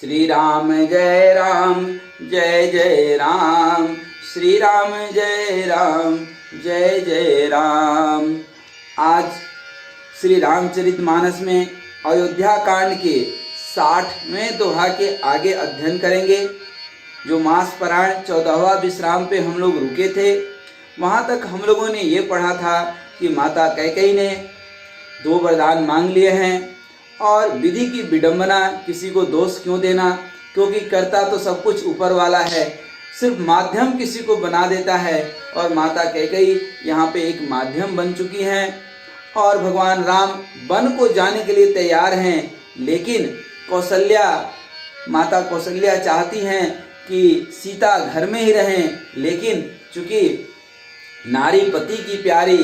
श्री राम जय राम जय जय राम, श्री राम जय राम जय जय राम। आज श्री रामचरितमानस में अयोध्या कांड के 60वें दोहा के आगे अध्ययन करेंगे। जो मास पारायण 14वां विश्राम पे हम लोग रुके थे, वहाँ तक हम लोगों ने ये पढ़ा था कि माता कैकेयी ने 2 वरदान मांग लिए हैं और विधि की विडंबना, किसी को दोष क्यों देना, क्योंकि करता तो सब कुछ ऊपर वाला है, सिर्फ माध्यम किसी को बना देता है। और माता कैकेयी यहाँ पे एक माध्यम बन चुकी हैं और भगवान राम वन को जाने के लिए तैयार हैं। लेकिन माता कौशल्या चाहती हैं कि सीता घर में ही रहें, लेकिन चूंकि नारी पति की प्यारी,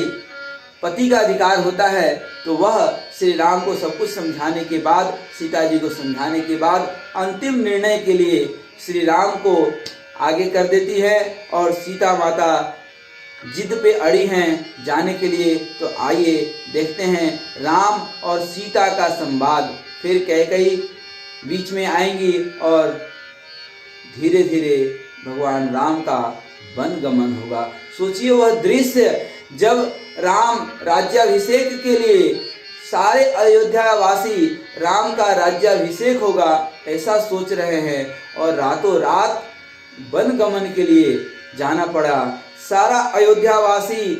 पति का अधिकार होता है, तो वह श्री राम को सब कुछ समझाने के बाद, सीता जी को समझाने के बाद अंतिम निर्णय के लिए श्री राम को आगे कर देती है और सीता माता जिद पे अड़ी हैं जाने के लिए। तो आइए देखते हैं राम और सीता का संवाद। फिर कैकेयी बीच में आएंगी और धीरे धीरे भगवान राम का वन गमन होगा। सोचिए वह दृश्य, जब राम राज्याभिषेक के लिए सारे अयोध्यावासी राम का राज्याभिषेक होगा ऐसा सोच रहे हैं और रातों रात वन गमन के लिए जाना पड़ा। सारा अयोध्यावासी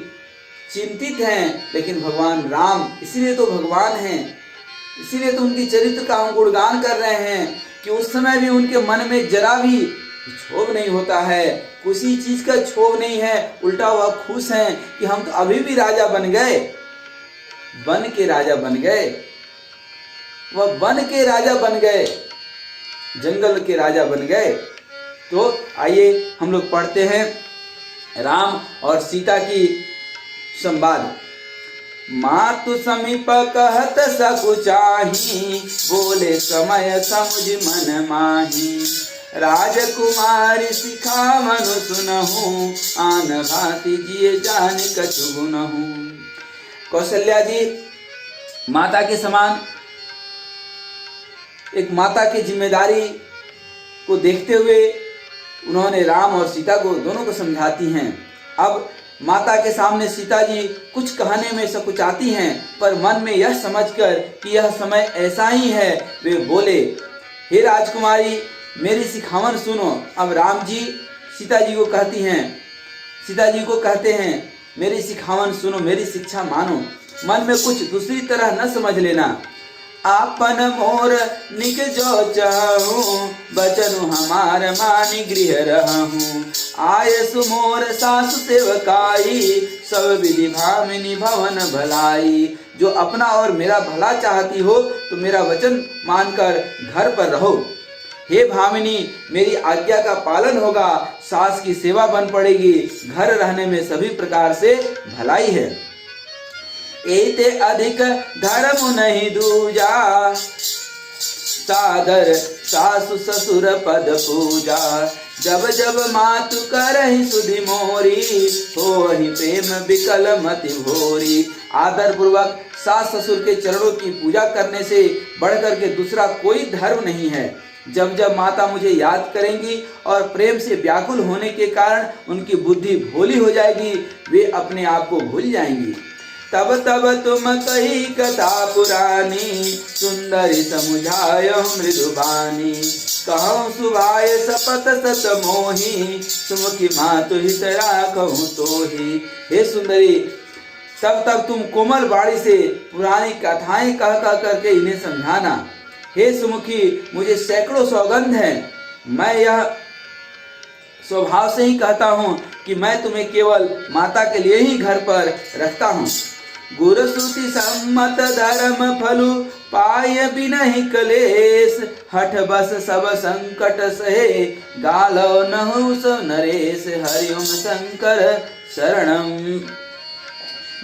चिंतित हैं, लेकिन भगवान राम, इसीलिए तो भगवान हैं, इसीलिए तो उनकी चरित्र का हम गुणगान कर रहे हैं कि उस समय भी उनके मन में जरा भी क्षोभ नहीं होता है, किसी चीज का क्षोभ नहीं है, उल्टा वह खुश हैं कि हम तो अभी भी राजा बन गए, वन के राजा बन गए। वह वन के राजा बन गए, जंगल के राजा बन गए। तो आइए हम लोग पढ़ते हैं राम और सीता की संवाद। मातु समीप कहत सकुचाही, बोले समय समुझ मन माही। राजकुमारी सिखावन सुनहु, आन भांति जिए जान कछु गुनहु। कौशल्या जी माता के समान एक माता की जिम्मेदारी को देखते हुए उन्होंने राम और सीता को दोनों को समझाती हैं। अब माता के सामने सीता जी कुछ कहने में सकुचाती हैं, पर मन में यह समझकर कि यह समय ऐसा ही है, वे बोले, हे राजकुमारी मेरी सिखावन सुनो। अब राम जी सीता जी को कहते हैं मेरी सिखावन सुनो, मेरी शिक्षा मानो, मन में कुछ दूसरी तरह न समझ लेना। आपन मोर निक जो चाहूं, बचनु हमार मानी गृह रहूं। आय सुमोर सासु सेवकाई, सब विधि भामिनी भवन भलाई। जो अपना और मेरा भला चाहती हो तो मेरा वचन मानकर घर पर रहो। हे भामिनी, मेरी आज्ञा का पालन होगा, सास की सेवा बन पड़ेगी, घर रहने में सभी प्रकार से भलाई है। एते अधिक धर्म नहीं दूजा, सादर सासु ससुर पद पूजा। जब जब मातु करहि सुधि मोरी, होहि प्रेम विकल मति भोरी। आदर पूर्वक सास ससुर के चरणों की पूजा करने से बढ़कर के दूसरा कोई धर्म नहीं है। जब जब माता मुझे याद करेंगी और प्रेम से व्याकुल होने के कारण उनकी बुद्धि भोली हो जाएगी, वे अपने आप को भूल जाएंगी। तब तब तुम कही कथा पुरानी, सुंदरी समुझायो मृदुबानी। कहूँ सुभाय सपत सत मोही, सुमुखी मातु हित राखहु तोही। हे सुंदरी, तब तुम कोमल बाणी से पुरानी कथाएं कह करके इन्हें समझाना। हे सुमुखी, मुझे सैकड़ों सौगंध हैं, मैं यह स्वभाव से ही कहता हूँ कि मैं तुम्हें केवल माता के लिए ही घर पर रखता हूँ। गुरुश्रुति सम्मत धर्म फलु, पाय बिनहि कलेश। हठ बस सब संकट सहे, गालो नहु सो नरेश। हरिओम शंकर शरणम।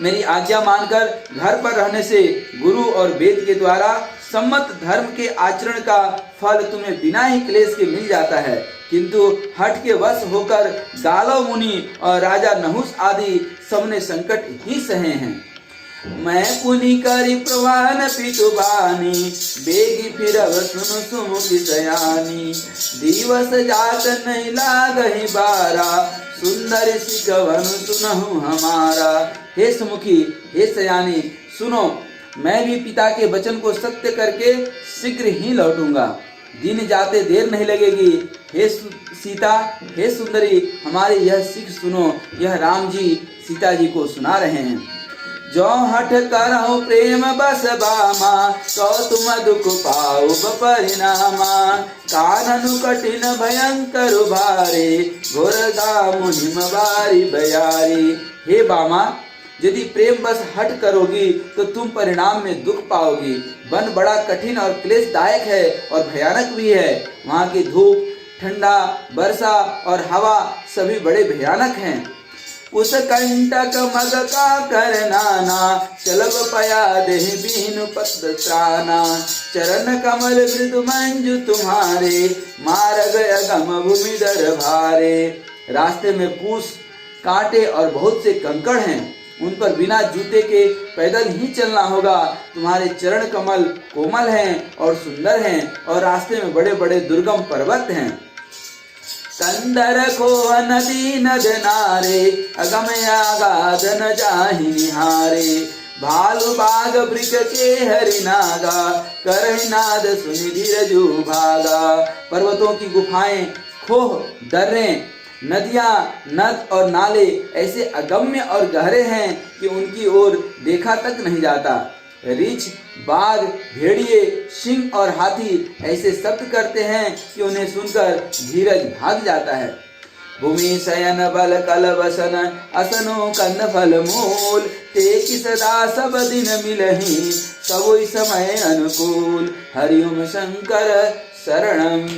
मेरी आज्ञा मानकर घर पर रहने से गुरु और वेद के द्वारा सम्मत धर्म के आचरण का फल तुम्हें बिना ही क्लेश के मिल जाता है, किंतु हठ के वश होकर गालव मुनि और राजा नहुस आदि सबने संकट ही सहे हैं। मैं पुनि करी प्रवान पितुबानी, बेगी फिरब सुन सुमुखी सयानी। दिवस जात नहीं लागहि बारा, सुंदर सिकवन सुनहु हमारा। हे सुमुखी, हे सयानी, सुनो, मैं भी पिता के वचन को सत्य करके शीघ्र ही लौटूंगा। दिन जाते देर नहीं लगेगी। हे सीता, हे सुंदरी, हमारी यह सिख सुनो। यह राम जी सीता जी को सुना रहे हैं। जो हठ करहु प्रेम बस बामा, तो तुम दुख पाओ परिणामा। काननु कठिन भयंकर भारे, घोर दामु हिम बारी बयारी। हे बामा, यदि प्रेम बस हट करोगी तो तुम परिणाम में दुख पाओगी। वन बड़ा कठिन और क्लेशदायक है और भयानक भी है। वहाँ की धूप, ठंडा, वर्षा और हवा सभी बड़े भयानक हैं। उस कंटक मग का करनाना, चलब पया देह बीनु पत्र त्राना। चरण कमल मृदु मंजु तुम्हारे, मार्ग अगम भूमि दर भारे। रास्ते में पूस, कांटे और बहुत से कंकड़ हैं। उन पर बिना जूते के पैदल ही चलना होगा। तुम्हारे चरण कमल कोमल हैं और सुंदर हैं, और रास्ते में बड़े बड़े दुर्गम पर्वत हैं। कंदर को नदी नद नारे, अगम आगाध न जाहि निहारे। भालु बाग वृक के हरिनागा, करहि नाद सुनि धीरजु भागा। पर्वतों की गुफाएं, खोह, दर्रे, नदियां, नद और नाले ऐसे अगम्य और गहरे हैं कि उनकी ओर देखा तक नहीं जाता। रीछ, बाघ, भेड़िए, सिंह और हाथी ऐसे शब्द करते हैं कि उन्हें सुनकर धीरज भाग जाता है। भूमि शयन बल कल बसन, असनो कन्न फल मूल। ते कि सदा सब दिन मिलहि, सबोई समय अनुकूल। हरिओम शंकर शरणम।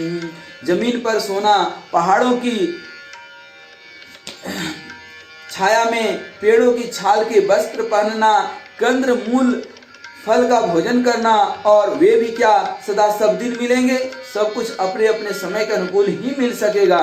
जमीन पर सोना, पहाड़ों की छाया में पेड़ों की छाल के वस्त्र पहनना, कंद मूल फल का भोजन करना, और वे भी क्या सदा सब दिन मिलेंगे? सब कुछ अपने अपने समय के अनुकूल ही मिल सकेगा।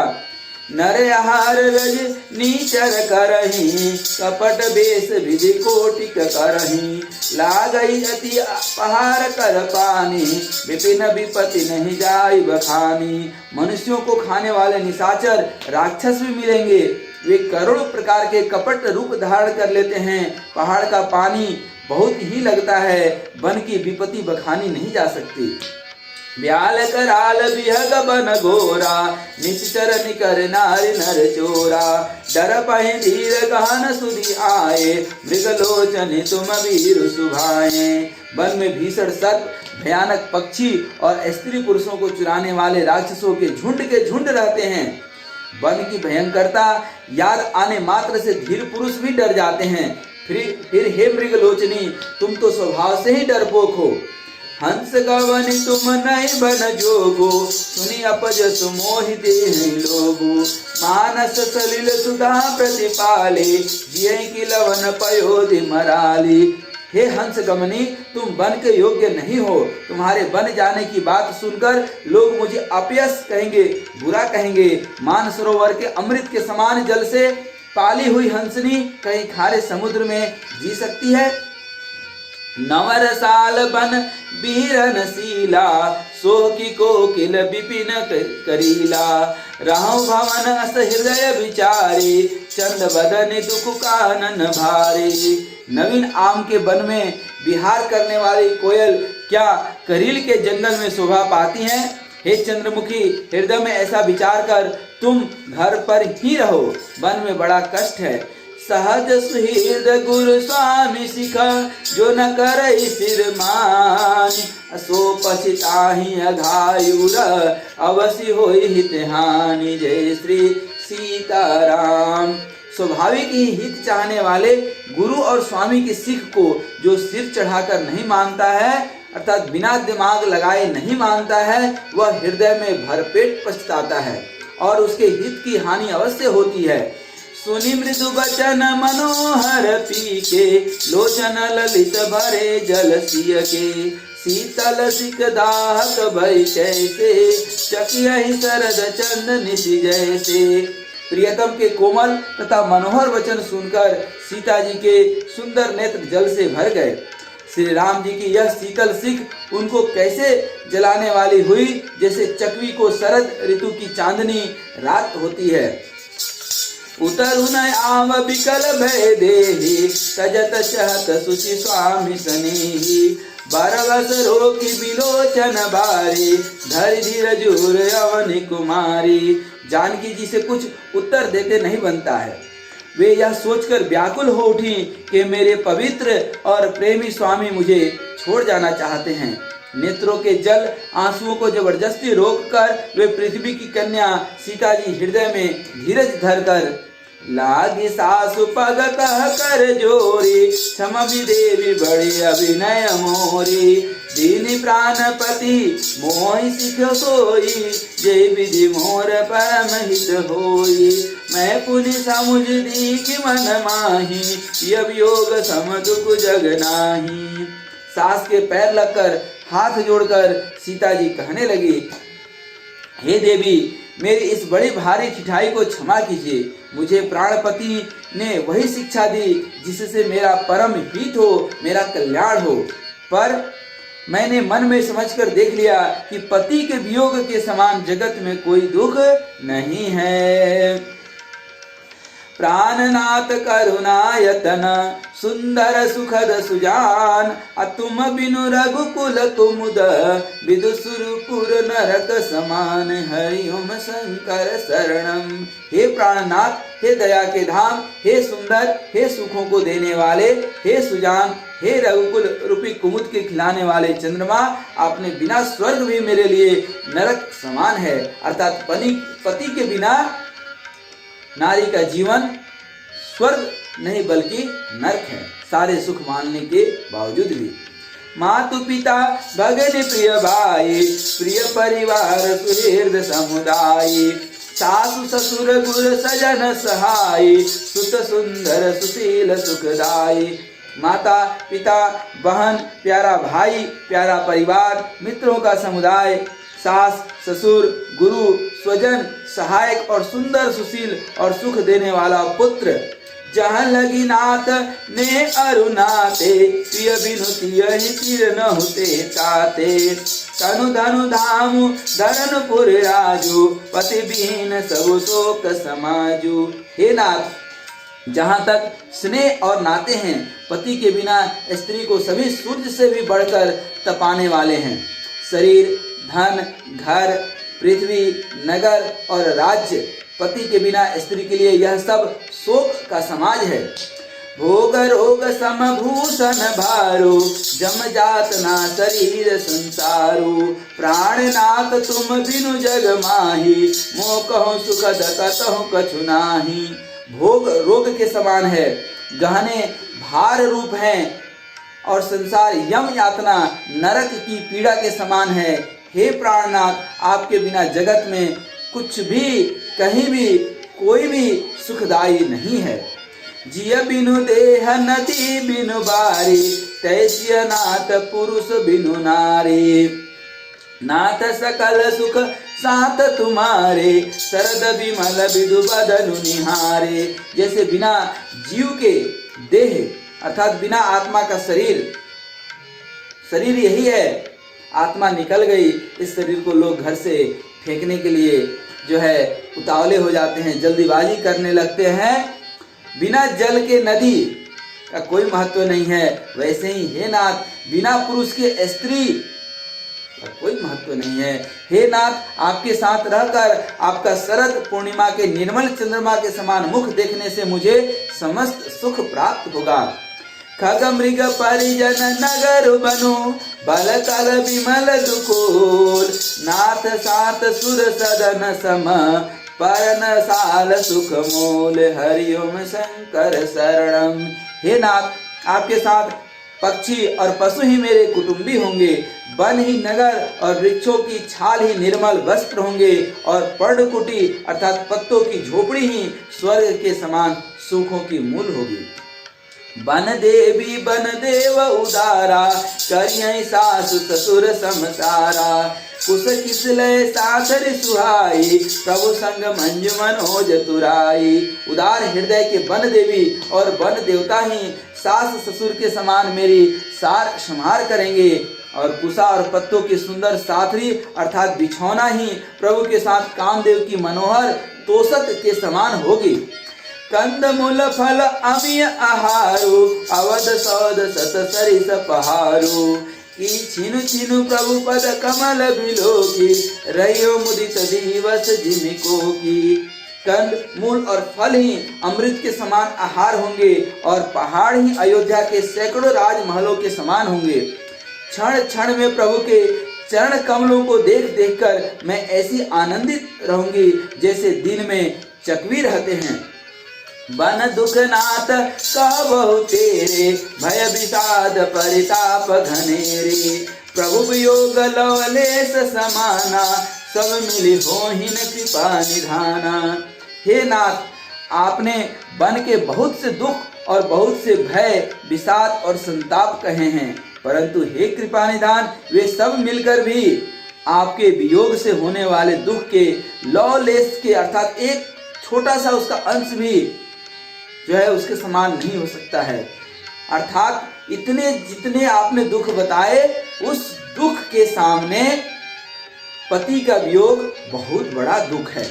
नर आहार रज नीचर करही, कपट बेस विधि कोटिक करही। लागई अति पहार कर पानी, विपिन विपति नहीं जाई बखानी। मनुष्यों को खाने वाले निशाचर राक्षस भी मिलेंगे। वे करोड़ों प्रकार के कपट रूप धारण कर लेते हैं। पहाड़ का पानी बहुत ही लगता है, वन की विपत्ति बखानी नहीं जा सकती। ब्याल कराल बिहग बन घोरा, निश्चर निकर नारी नर चोरा। डर पहि धीर गहन सुधि आए, मृगलोचन तुम वीर सुभाए। वन में भीषण सर्प, भयानक पक्षी और स्त्री पुरुषों को चुराने वाले राक्षसों के झुंड रहते हैं। वन की भयंकरता याद आने मात्र से धीर पुरुष भी डर जाते हैं। फिर हे मृगलोचनी, तुम तो स्वभाव से ही डरपोक हो। हंस गवनि तुम नहीं बन जोगो, सुनि अपजस मोहि देहि लोगो। मानस सलिल सुधा प्रतिपाले, जियै कि लवन पयोधि मराली। हे हंस गमनी, तुम वन के योग्य नहीं हो। तुम्हारे वन जाने की बात सुनकर लोग मुझे अपयस कहेंगे, बुरा कहेंगे। मान सरोवर के अमृत के समान जल से पाली हुई हंसनी कहीं खारे समुद्र में जी सकती है? नवर साल बन बीरन सीला, सोह की कोकिल विपिन करीला। रहु भवन अस हृदय विचारी, चंद बदन दुख कानन भारी। नवीन आम के वन में विहार करने वाली कोयल क्या करील के जंगल में शोभा पाती हैं? हे चंद्रमुखी, हृदय में ऐसा विचार कर तुम घर पर ही रहो। वन में बड़ा कष्ट है। सहज सुहृद गुरु स्वामी सिखा, जो न करई सिर मानी। सो पछिताहि अघायुर, अवश्य होई हित हानि। जय श्री सीताराम। स्वाभाविक ही हित चाहने वाले गुरु और स्वामी की सिख को जो सिर चढ़ाकर नहीं मानता है, अर्थात बिना दिमाग लगाए नहीं मानता है, वह हृदय में भरपेट पछताता है और उसके हित की हानि अवश्य होती है। सुनि मृदु बचन मनोहर पीके, लोचन ललित भरे जल सिय के। शीतल सिक दाहक भई कैसे, चकियहि शरद चंद निशि जैसे। प्रियतम के कोमल तथा मनोहर वचन सुनकर सीता जी के सुंदर नेत्र जल से भर गए। श्री राम जी की यह शीतल सिख उनको कैसे जलाने वाली हुई, जैसे चकवी को शरद ऋतु की चांदनी रात होती है। उतरु न आव बिकल भय देहि, तजत चहत सुचि स्वामी सनेहि। बरबस रोकी बिलोचन बारी, धरि धीर जूर अवनि कुमारी। जानकी जी से कुछ उत्तर देते नहीं बनता है। वे यह सोचकर व्याकुल हो उठी कि मेरे पवित्र और प्रेमी स्वामी मुझे छोड़ जाना चाहते हैं। नेत्रों के जल आंसुओं को जबरदस्ती रोककर वे पृथ्वी की कन्या सीता जी हृदय में धीरज धरकर लागी सासु पगत कर जोरी, क्षमि देवी बड़ी अभिनय मोरी। दीनी प्राणपति मोहि सिख सोई, जय विधि मोर परम हित होई। मैं पुनि समुझ दीख मन माही, यब योग सम दुख जग नाही। सास के पैर लगकर हाथ जोड़कर सीता जी कहने लगी, हे देवी, मेरी इस बड़ी भारी ठिठाई को क्षमा कीजिए। मुझे प्राणपति ने वही शिक्षा दी जिससे मेरा परम हित हो, मेरा कल्याण हो। पर मैंने मन में समझकर देख लिया कि पति के वियोग के समान जगत में कोई दुख नहीं है। प्राणनाथ करुणायतन, सुंदर सुखद सुजान। अतुम बिनु रघुकुल कुमुद, विदुसुरपुर नरक समान। हरिओम शंकर शरणम। हे प्राणनाथ, हे दया के धाम, हे सुंदर, हे सुखों को देने वाले, हे सुजान, हे रघुकुल रूपी कुमुद के खिलाने वाले चंद्रमा, आपने बिना स्वर्ग भी मेरे लिए नरक समान है। अर्थात पति के बिना नारी का जीवन स्वर्ग नहीं बल्कि नरक है, सारे सुख मानने के बावजूद भी। मातु पिता भगन प्रिय भाई, प्रिय परिवार सुहृद समुदाय। सासु ससुर गुर सजन सहाय, सुत सुंदर सुशील सुखदाई। माता पिता बहन प्यारा भाई, प्यारा परिवार, मित्रों का समुदाय, सास ससुर गुरु स्वजन सहायक और सुंदर सुशील और सुख देने वाला पुत्र। जहाँ लगी नाथ ने अरुणाते, प्रिय बिनु यही तीर न होते ताते। तनु धनु धामु धरनपुर राजू, पति बिहीन सब शोक समाजू। हे नाथ, जहाँ तक स्नेह और नाते हैं, पति के बिना स्त्री को सभी सूर्य से भी बढ़कर तपाने वाले हैं। शरीर, धन, घर, पृथ्वी, नगर और राज्य, पति के बिना स्त्री के लिए यह सब शोक का समाज है। भोग रोग समभूषण भारो, जम जात ना शरीर संसारो। प्राणनाथ तुम बिनु जग माही, मोह कहूँ सुखद कतहु कछु नाही। भोग रोग के समान है, गहने भार रूप हैं और संसार यम यातना नरक की पीड़ा के समान है। हे प्राणनाथ, आपके बिना जगत में कुछ भी, कहीं भी, कोई भी सुखदायी नहीं है। जिय बिनु देह नदी बिनु बारी, तैसिय नाथ पुरुष बिनु नारी। नाथ सकल सुख साथ तुम्हारे, शरद विमल विदु बदनु निहारे। जैसे बिना जीव के देह अर्थात बिना आत्मा का शरीर यही है, आत्मा निकल गई। इस शरीर को लोग घर से फेंकने के लिए जो है उतावले हो जाते हैं, जल्दीबाजी करने लगते हैं। बिना जल के नदी का कोई महत्व नहीं है, वैसे ही हे नाथ, बिना पुरुष के स्त्री का कोई महत्व नहीं है। हे नाथ, आपके साथ रहकर आपका शरद पूर्णिमा के निर्मल चंद्रमा के समान मुख देखने से मुझे समस्त सुख प्राप्त होगा। खग मृग परिजन नगर बनो, बल कल विमल दुकोल। नाथ सात सुर सदन सम, परन साल सुख मोल। हरिओम शंकर शरणम। हे नाथ, आपके साथ पक्षी और पशु ही मेरे कुटुंबी होंगे, वन ही नगर और वृक्षों की छाल ही निर्मल वस्त्र होंगे, और पर्णकुटी अर्थात पत्तों की झोपड़ी ही स्वर्ग के समान सुखों की मूल होगी। बन देवी बन देव उदारा, करियहि सासु ससुर समसारा। कुश किसलय सासर सुहाई, प्रभु संग मंजु मनोज तुराई। उदार हृदय के वन देवी और वन देवता ही सास ससुर के समान मेरी सार संहार करेंगे, और कुशा और पत्तों की सुंदर साथरी अर्थात बिछौना ही प्रभु के साथ कामदेव की मनोहर तोसक के समान होगी। कंद मूल फल अमिय आहारु, अवध सौद सत सरिस पहारु। की छिनु छिनु प्रभु पद कमल बिलोकी, रहियो मुदित दिवस जिमिको की। कंद मूल और फल ही अमृत के समान आहार होंगे, और पहाड़ ही अयोध्या के सैकड़ों राजमहलों के समान होंगे। क्षण क्षण में प्रभु के चरण कमलों को देख देख कर मैं ऐसी आनंदित रहूंगी जैसे दिन में चकवी रहते हैं। बन दुख नाथ कहबहु तेरे, भय विषाद परिताप घनेरे। प्रभु वियोग लवलेश समाना, सब मिली होहिन कृपा निधाना। हे नाथ, आपने बन के बहुत से दुख और बहुत से भय विषाद और संताप कहे हैं, परंतु हे कृपा निधान, वे सब मिलकर भी आपके वियोग से होने वाले दुख के लौलेश के अर्थात एक छोटा सा उसका अंश भी जो है उसके समान नहीं हो सकता है। अर्थात इतने जितने आपने दुख बताए, उस दुख के सामने पति का वियोग बहुत बड़ा दुख है।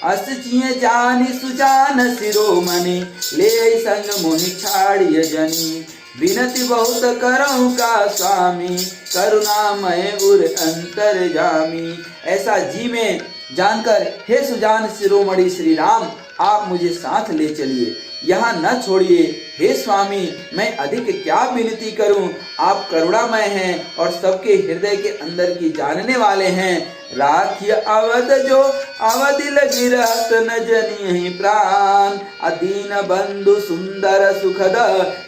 अस जिय जानि सुजान शिरोमणि, ले संग मोहि छाड़िय जनी। विनति बहुत करऊं का स्वामी, करुणामय उर अंतर जामी। ऐसा जी में जानकर हे सुजान शिरोमणि श्री राम, आप मुझे साथ ले चलिए, यहाँ न छोड़िए। हे स्वामी, मैं अधिक क्या विनती करूं, आप करुणामय हैं और सबके हृदय के अंदर की जानने वाले हैं। राखिय अवध जो अवधि लगी रहत, न जनी प्राण। अदीन बंधु सुंदर सुखद,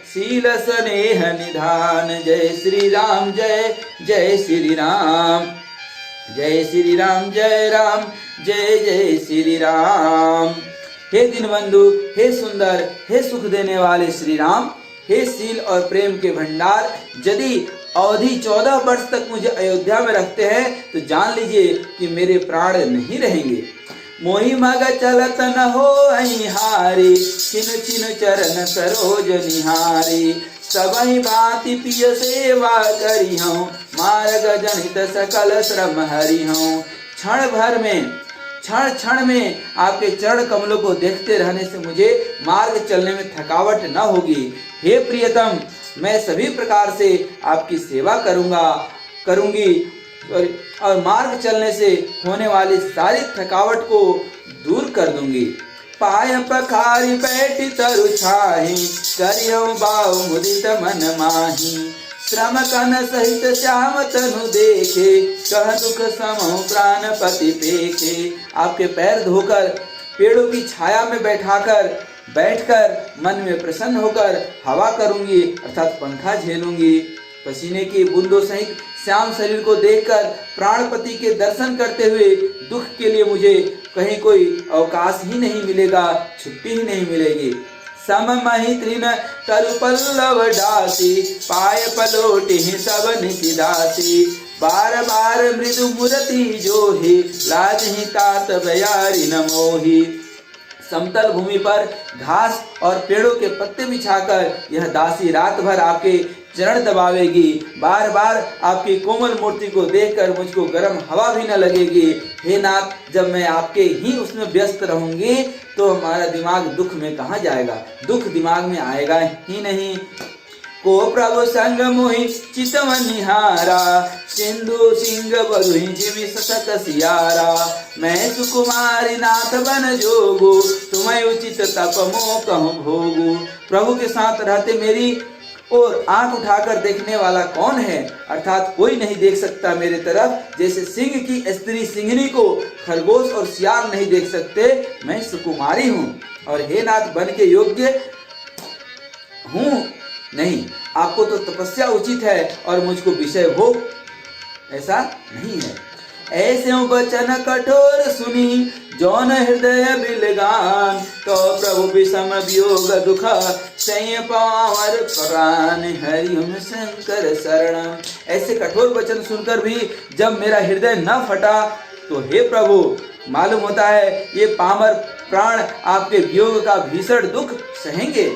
शील स्नेह निधान। जय श्री राम, जय जय श्री राम, जय श्री राम, जय राम, जय जय श्री राम। हे दीनबंधु, हे सुंदर, हे सुख देने वाले श्री राम, हे शील और प्रेम के भंडार, यदि अवधि 14 वर्ष तक मुझे अयोध्या में रखते हैं तो जान लीजिए कि मेरे प्राण नहीं रहेंगे। मोहि मग चलत न हो हारी, छिन छिन चरण सरोज निहारी। सबहि भांति पिय सेवा करी हूँ, मार्ग जनित सकल श्रम हरि हूँ। क्षण क्षण में आपके चरण कमलों को देखते रहने से मुझे मार्ग चलने में थकावट न होगी। हे प्रियतम, मैं सभी प्रकार से आपकी सेवा करूंगी और मार्ग चलने से होने वाली सारी थकावट को दूर कर दूंगी। पाय पखारी बैठी तरु छाही, करियो बाऊ मुदित मन माही। श्रम कन सहित श्याम तनु देखे, कह दुख समो प्राण पति पेखे। आपके पैर धोकर पेड़ों की छाया में बैठकर मन में प्रसन्न होकर हवा करूंगी अर्थात पंखा झेलूंगी। पसीने की बूंदों सहित श्याम शरीर को देखकर प्राणपति के दर्शन करते हुए दुख के लिए मुझे कहीं कोई अवकाश ही नहीं मिलेगा, छुट्टी ही नहीं मिलेगी। सममहि तृण तरु पल्लव डासी, पाय पलोटी सब निशिदासी। बार बार मृदु मूर्ति जोहि, लाजहि तात बयारी न मोहि। समतल भूमि पर घास और पेड़ों के पत्ते बिछाकर यह दासी रात भर आपके चरण दबावेगी। बार बार आपकी कोमल मूर्ति को देखकर मुझको गर्म हवा भी न लगेगी। हे नाथ, जब मैं आपके ही उसमें व्यस्त रहूंगी तो हमारा दिमाग दुख में कहाँ जाएगा, दुख दिमाग में आएगा ही नहीं। को प्रभु संग मोहि चितवन निहारा, सिंधु सिंह बरुहि जिमि सतत सियारा। मैं सुकुमारी नाथ बन जोगु, तुम्हें उचित तप मोह कहूँ भोगु। प्रभु के साथ रहते मेरी और आंख उठाकर देखने वाला कौन है, अर्थात कोई नहीं देख सकता मेरे तरफ, जैसे सिंह की स्त्री सिंहनी को खरगोश और सियार नहीं देख सकते। मैं सुकुमारी हूँ और हे नाथ बन के योग्य हूँ नहीं। आपको तो तपस्या उचित है और मुझको विषय भोग ऐसा नहीं है। ऐसे वचन कठोर सुनी, जौन हृदय बिलगान, तो प्रभु विषम वियोग दुख, सैय पावर प्राण हरिओम शंकर शरणम। ऐसे कठोर वचन सुनकर भी जब मेरा हृदय न फटा, तो हे प्रभु मालूम होता है ये पामर प्राण आपके वियोग का भीषण दुख सहेंगे।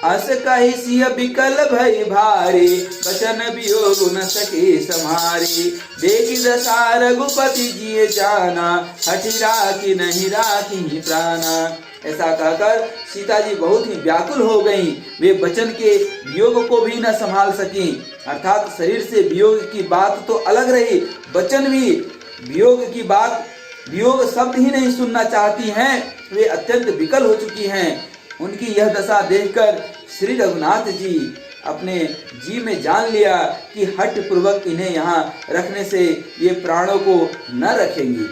अस कहि सिय विकल भई भारी, बचन वियोग न सके समारी। देखी दशा रघुपति जिय जाना, हठि राखी नहीं राखी प्राणा। ऐसा कहकर सीता जी बहुत ही व्याकुल हो गईं। वे बचन के वियोग को भी न संभाल सकी। अर्थात शरीर से वियोग की बात तो अलग रही, बचन भी वियोग की बात, वियोग शब्द ही नहीं सुनना चाहती हैं। वे अत्यंत विकल हो चुकी हैं। उनकी यह दशा देखकर श्री रघुनाथ जी अपने जी में जान लिया कि हठ पूर्वक इन्हें यहाँ रखने से ये प्राणों को न रखेंगी।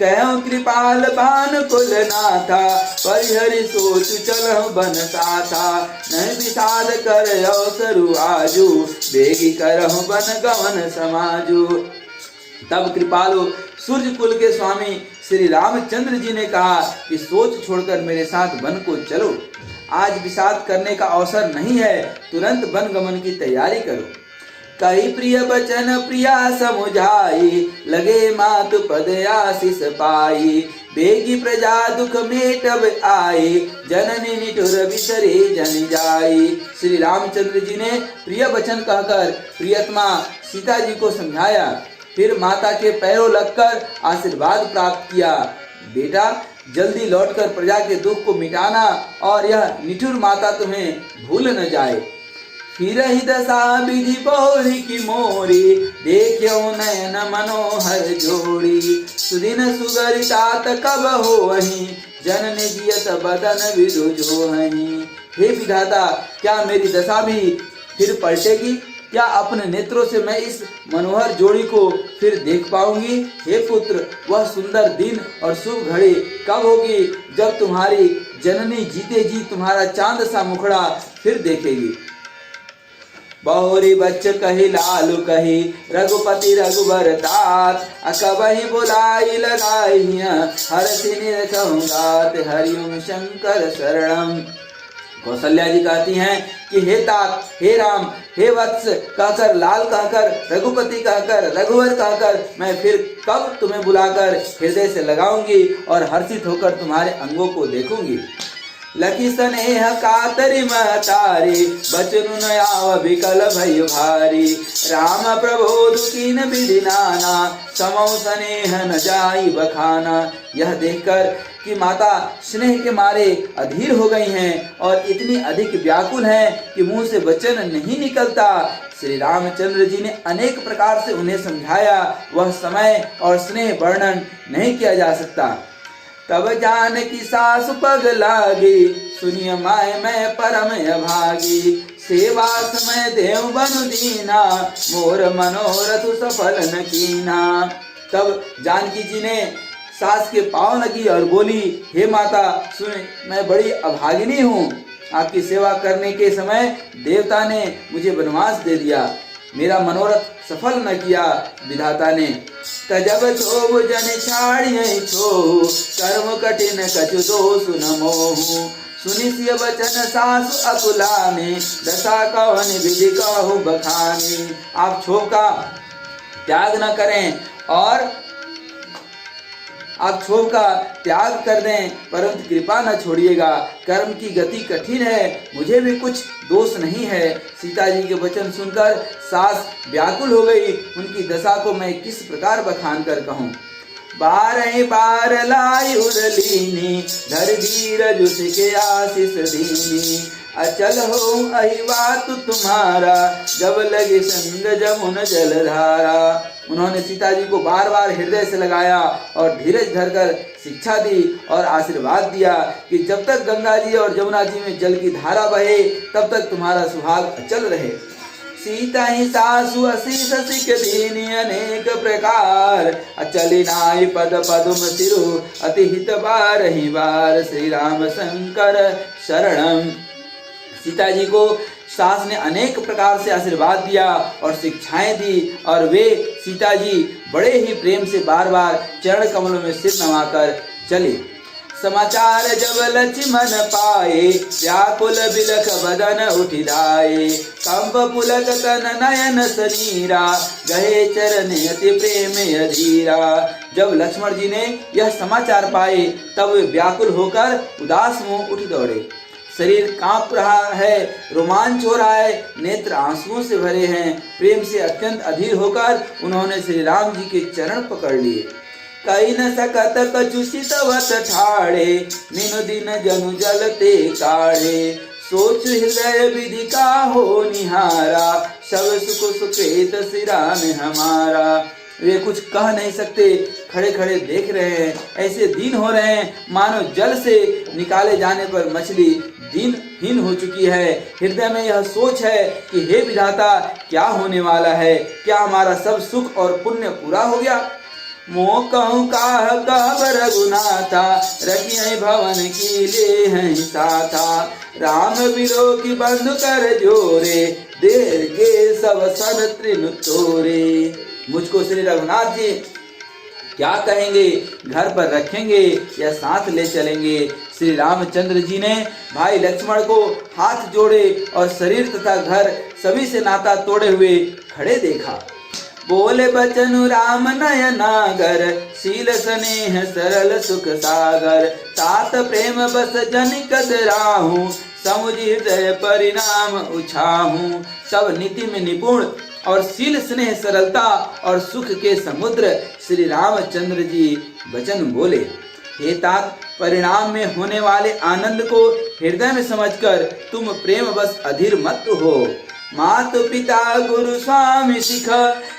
कहूँ कृपाल बान कुल नाथा, परिहरि सोच चलहु बन साथा। नहीं विषाद कर अवसरु आजू, बेगी करहु बन गवन समाजू। तब कृपालु सूर्य कुल के स्वामी श्री रामचंद्र जी ने कहा कि सोच छोड़कर मेरे साथ वन को चलो। आज विषाद करने का अवसर नहीं है, तुरंत वन गमन की तैयारी करो। कही प्रिय बचन प्रिया समुझाई, लगे मातु पद आशीष पाई। बेगी प्रजा दुख मेटब आए, जननी निठुर बिसरे जन जाई। श्री रामचंद्र जी ने प्रिय वचन कहकर प्रियतमा सीता जी को समझाया। फिर माता के पैरों लगकर आशीर्वाद प्राप्त किया। बेटा जल्दी लौटकर प्रजा के दुख को मिटाना, और यह निठुर माता तुम्हें भूल न जाए। फिर ही दशा विधि पौरी की मोरी, देखो नयन मनोहर जोड़ी। सुदिन सुगरितात कब हो वहीं, जननी जियत बदन विदु जो हहीं। हे विधाता, क्या मेरी दशा भी फिर पलटेगी? क्या अपने नेत्रों से मैं इस मनोहर जोड़ी को फिर देख पाऊंगी? हे पुत्र, वह सुंदर दिन और शुभ घड़ी कब होगी जब तुम्हारी जननी जीते जी तुम्हारा चांद सा मुखड़ा फिर देखेगी। बहुरी बच्च कही लालू कही, रघुपति रघुबर तात। अकबहि बुलाई लगाई, हर सिनि कहूँगात, हरिओम शंकर शरणम। कौशल्या जी कहती हैं कि हे तात, हे राम, हे वत्स कहकर, लाल कहकर, रघुपति कहकर, रघुवर कहकर मैं फिर कब तुम्हें बुलाकर हृदय से लगाऊंगी और हर्षित होकर तुम्हारे अंगों को देखूंगी। लखी स्नेह कातरि महतारी, बचनु न आव विकल भय भारी। राम प्रबोध कीन विधि नाना, समौ स्नेह न जाई बखाना। यह देखकर कि माता स्नेह के मारे अधीर हो गई हैं और इतनी अधिक व्याकुल हैं कि मुंह से वचन नहीं निकलता, श्री रामचंद्र जी ने अनेक प्रकार से उन्हें समझाया। वह समय और स्नेह वर्णन नहीं किया जा सकता। तब जान की सासु पग लागी, सुनिय माय मैं परम अभागी। सेवा समय देव बनु दीना, मोर मनोरथ सफल न कीना। तब जानकी जी ने सास के पांव लगी और बोली, हे माता सुन, मैं बड़ी अभागिनी हूँ। आपकी सेवा करने के समय देवता ने मुझे वनवास दे दिया, मेरा मनोरथ सफल न किया विधाता ने। तजब छोब जन छाड़ियै छोहु, कर्म कठिन कछु दोषु न मोहु। सुनि सिय वचन सासु अकुलाने, दशा कवन विधि कहु बखाने। आप क्षोभ का त्याग न करें और आप क्षोभ का त्याग कर दें, परंतु कृपा न छोड़िएगा। कर्म की गति कठिन है, मुझे भी कुछ दोष नहीं है। सीता जी के वचन सुनकर सास व्याकुल हो गई। उनकी दशा को मैं किस प्रकार बखान कर कहूँ। बारह बार लाई उड़लीनी, धर धीरज उसके आशीष दीनी। अचल हो अहिवात तुम्हारा, जब लगे संग जमुन जलधारा। उन्होंने सीता जी को बार बार हृदय से लगाया और धीरज धरकर शिक्षा दी और आशीर्वाद दिया कि जब तक गंगा जी और जमुना जी में जल की धारा बहे तब तक तुम्हारा सुहाग अचल रहे। सीता ही सासु असीस सिख दीनी अनेक प्रकार, अचली नाई पद पदुम सिरु, अति हित बार ही बार, श्री राम शंकर शरणम। सीता जी को सास ने अनेक प्रकार से आशीर्वाद दिया और शिक्षाएं दी और वे सीता जी बड़े ही प्रेम से बार बार चरण कमलों में सिर नवाकर चले। समाचार जब लक्ष्मण पाए, व्याकुल बिलख बदन उठिलाए। कंप पुलक तन नयन सनीरा, गहे चरण अति प्रेम अधीरा। जब लक्ष्मण जी ने यह समाचार पाए तब वे व्याकुल होकर उदास मुंह उठ दौड़े। शरीर कांप रहा है, रोमांच हो रहा है, नेत्र आंसुओं से भरे हैं। प्रेम से अत्यंत अधीर होकर उन्होंने श्री राम जी के चरण पकड़ लिए। कई न सकत कचुषित वत ठाड़े, मीनु दिन जनु जलते काढ़े। सोच हृदय विधि का हो निहारा, सब सुख सुखेत सिरा में हमारा। वे कुछ कह नहीं सकते, खड़े खड़े देख रहे हैं। ऐसे दीन हो रहे हैं मानो जल से निकाले जाने पर मछली दीनहीन हो चुकी है। हृदय में यह सोच है कि हे विधाता, क्या होने वाला है? क्या हमारा सब सुख और पुण्य पूरा हो गया? मोह कहूँ काह कह रघुनाथा, रखिए भवन की ले हैं साथा। राम बिरो की बंधु कर जोरे, देर के सब सन तृण तोरे। मुझको श्री रघुनाथ जी क्या कहेंगे? घर पर रखेंगे या साथ ले चलेंगे? श्री रामचंद्र जी ने भाई लक्ष्मण को हाथ जोड़े और शरीर तथा घर सभी से नाता तोड़े हुए खड़े देखा। बोले बचनु राम नयनागर, शील स्नेह सरल सुख सागर। तात प्रेम बस जन कदराहूं, समुझि हृदय परिणाम उछाहूं। सब नीति में निपुण और शील स्नेह सरलता और सुख के समुद्र श्री रामचंद्र जी वचन बोले। हे तात, परिणाम में होने वाले आनंद को हृदय में समझकर तुम प्रेम बस अधीर मत हो। मातु पिता गुरु स्वामी सिख,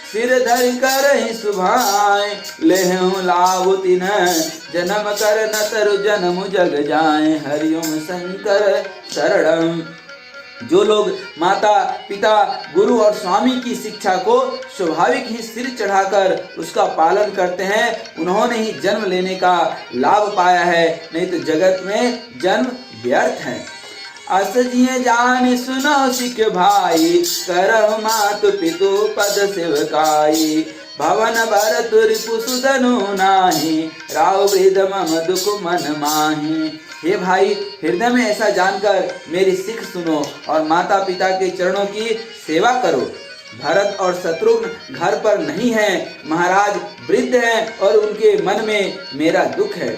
सिर धरि करहि सुभाए। लेहु लाभ तिन जन्म कर, न तरु जन्म जग जाए। हरिओम शंकर शरणम। जो लोग माता पिता गुरु और स्वामी की शिक्षा को स्वाभाविक ही सिर चढ़ाकर उसका पालन करते हैं, उन्होंने ही जन्म लेने का लाभ पाया है, नहीं तो जगत में जन्म व्यर्थ है। अस जिये जान सुनो सिख भाई, करहु मातु पितु पद सेवकाई। भवन भरत रिपु सुधनु नाही, राव वृद मम दुख मन माही। हे भाई, हृदय में ऐसा जानकर मेरी सिख सुनो और माता पिता के चरणों की सेवा करो। भरत और शत्रुघ्न घर पर नहीं है, महाराज वृद्ध हैं और उनके मन में मेरा दुख है।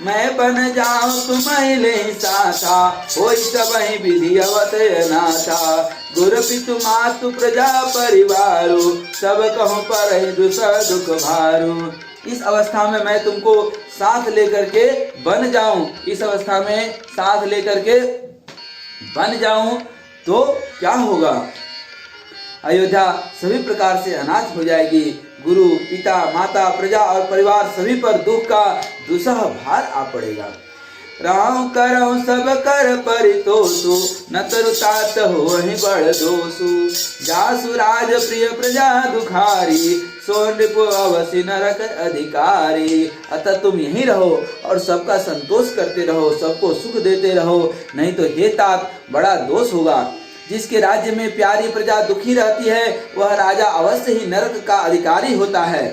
मैं बन जाऊं तुम्हें ले साथा, होई सबहि विधि अवत नाथा। गुरु पितु मातु प्रजा परिवारो, सब कहूँ पर दुख भारू। इस अवस्था में मैं तुमको साथ लेकर के बन जाऊं, इस अवस्था में साथ लेकर के बन जाऊं तो क्या होगा? अयोध्या सभी प्रकार से अनाथ हो जाएगी। गुरु पिता माता प्रजा और परिवार सभी पर दुख का दुसह भार आ पड़ेगा। राम करऊं सब कर परितोषु, न तरु तात होहि बड़ दोषु। जासु राज प्रिय प्रजा दुखारी, सो नृप अवसि नरक अधिकारी। अतः तुम यहीं रहो और सबका संतोष करते रहो, सबको सुख देते रहो, नहीं तो हे तात बड़ा दोष होगा। जिसके राज्य में प्यारी प्रजा दुखी रहती है, वह राजा अवश्य ही नरक का अधिकारी होता है।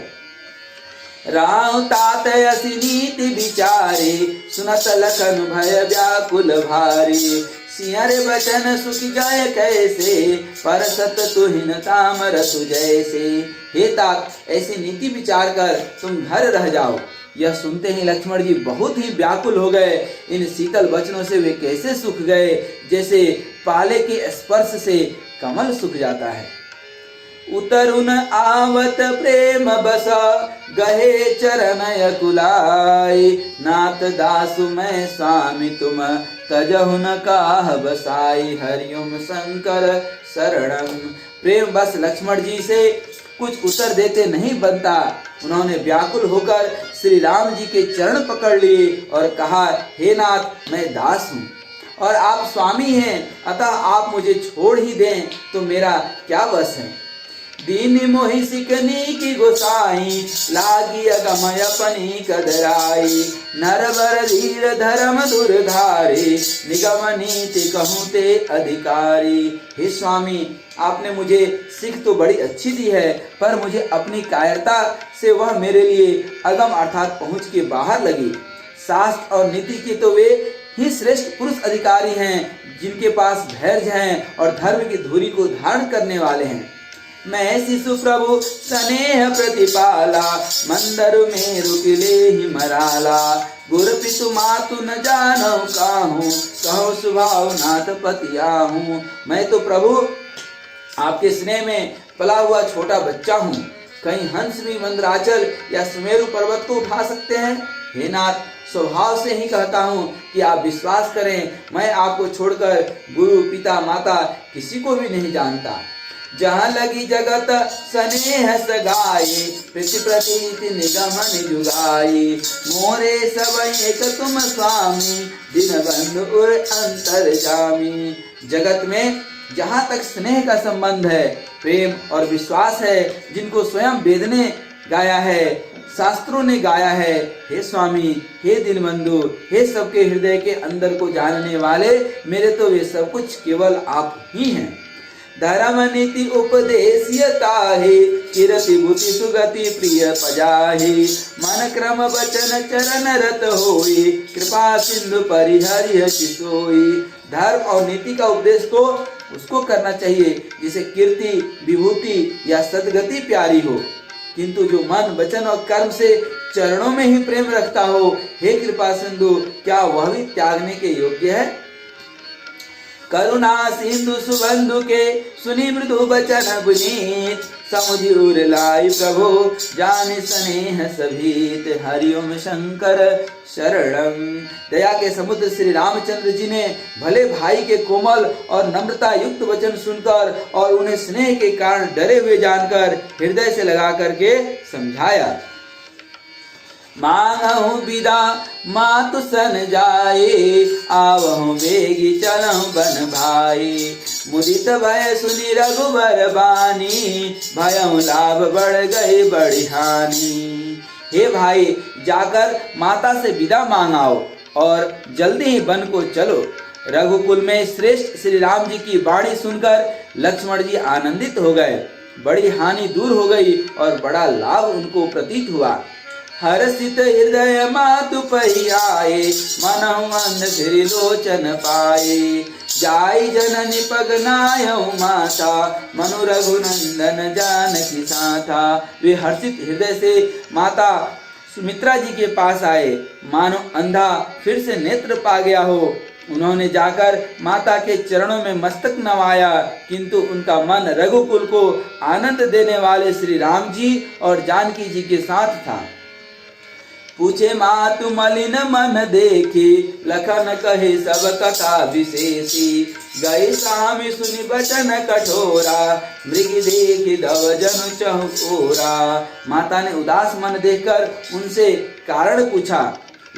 राम तात असी नीति विचारे, सुनत लखन भय व्याकुल भारी। सिंहर बचन सुखी जाय कैसे, परसत तुहिन तामर जैसे। हे तात, ऐसी नीति विचार कर तुम घर रह जाओ। यह सुनते ही लक्ष्मण जी बहुत ही व्याकुल हो गए। इन शीतल वचनों से वे कैसे सूख गए, जैसे पाले के स्पर्श से कमल सूख जाता है। उतरुन आवत प्रेम बस, गहे चरण अकुलाई। नाथ दासु मैं स्वामी तुम, तजहु न काह बसाई। हरिओम शंकर शरणम। प्रेम बस लक्ष्मण जी से कुछ उत्तर देते नहीं बनता। उन्होंने व्याकुल होकर श्री राम जी के चरण पकड़ लिए और कहा, हे नाथ, मैं दास हूँ और आप स्वामी हैं, अतः आप मुझे छोड़ ही दें तो मेरा क्या बस है। दीन मोहि सिकनी की गोसाई, लागी अगमय अपनी कदराई। नरवर धीर धर्म दुर्धारी, निगम नीति कहूँ ते अधिकारी। हे स्वामी, आपने मुझे सीख तो बड़ी अच्छी दी है, पर मुझे अपनी कायरता से वह मेरे लिए अगम अर्थात पहुँच के बाहर लगी। शास्त्र और नीति के तो वे ही श्रेष्ठ पुरुष अधिकारी हैं, जिनके पास धैर्य हैं और धर्म की धुरी को धारण करने वाले हैं। मैं शिशु प्रभु स्नेह प्रतिपाला, मंदरु में रुकिले ही मराला। गुरु पितु मातु न जानो काहूँ, कहो स्वभाव नाथ पतियाहूँ। मैं तो प्रभु आपके स्नेह में पला हुआ छोटा बच्चा हूँ। कहीं हंस भी मंदराचल या सुमेरु पर्वत को उठा सकते हैं? हे नाथ, स्वभाव से ही कहता हूँ कि आप विश्वास करें, मैं आपको छोड़कर गुरु पिता माता किसी को भी नहीं जानता। जहाँ लगी जगत स्नेह सगाई, प्रति प्रतीति निगम निजुगाई। मोरे सब एक तुम स्वामी, दिन बंधु और अंतर जामी। जगत में जहाँ तक स्नेह का संबंध है, प्रेम और विश्वास है, जिनको स्वयं वेद ने गाया है, शास्त्रों ने गाया है। हे स्वामी, हे दीनबंधु, हे सबके हृदय के अंदर को जानने वाले, मेरे तो वे सब कुछ केवल आप ही हैं। धर्म नीति उपदेशियता है, कीरति भूति सुगति प्रिय पजाहि। मन क्रम वचन चरण रत होई, कृपा सिंधु परिहरि सोई। धर्म और नीति का उपदेश तो उसको करना चाहिए जिसे कीर्ति विभूति या सदगति प्यारी हो, किंतु जो मन वचन और कर्म से चरणों में ही प्रेम रखता हो, हे कृपा सिंधु, क्या वह भी त्यागने के योग्य है? करुणा सिंधु सुबंधु के, सुनी मृदु वचन पुनीत। समुझ लाई प्रभु, जाने स्नेह सभीत। हरिओम शंकर शरणम। दया के समुद्र श्री रामचंद्र जी ने भले भाई के कोमल और नम्रता युक्त वचन सुनकर और उन्हें स्नेह के कारण डरे हुए जानकर हृदय से लगा करके समझाया। मांगहु विदा मातु सन जाए, आवहु बेगी चलहु बन भाई। मुदित भय सुनि रघुबर बानी, भयउ लाभ बढ़ गई बड़ी हानि। हे भाई, जाकर माता से विदा मांगाओ और जल्दी ही वन को चलो। रघुकुल में श्रेष्ठ श्री राम जी की वाणी सुनकर लक्ष्मण जी आनंदित हो गए। बड़ी हानि दूर हो गई और बड़ा लाभ उनको प्रतीत हुआ। हर्षित हृदय मातु पहियाए, मनहु अंध लोचन पाए। जाई जननि पग नायउ माता, मनु रघुनंदन जानकी साथा। वे हर्षित हृदय से माता सुमित्रा जी के पास आए, मानो अंधा फिर से नेत्र पा गया हो। उन्होंने जाकर माता के चरणों में मस्तक नवाया, किंतु उनका मन रघुकुल को आनंद देने वाले श्री राम जी और जानकी जी के साथ था। पूछे मातु मलिन मन देखी, लखन कहे सब कथा विशेषी। गई स्वामी सुनि बचन कठोरा, मृग देखी दव जनु चहुओरा। माता ने उदास मन देखकर उनसे कारण पूछा।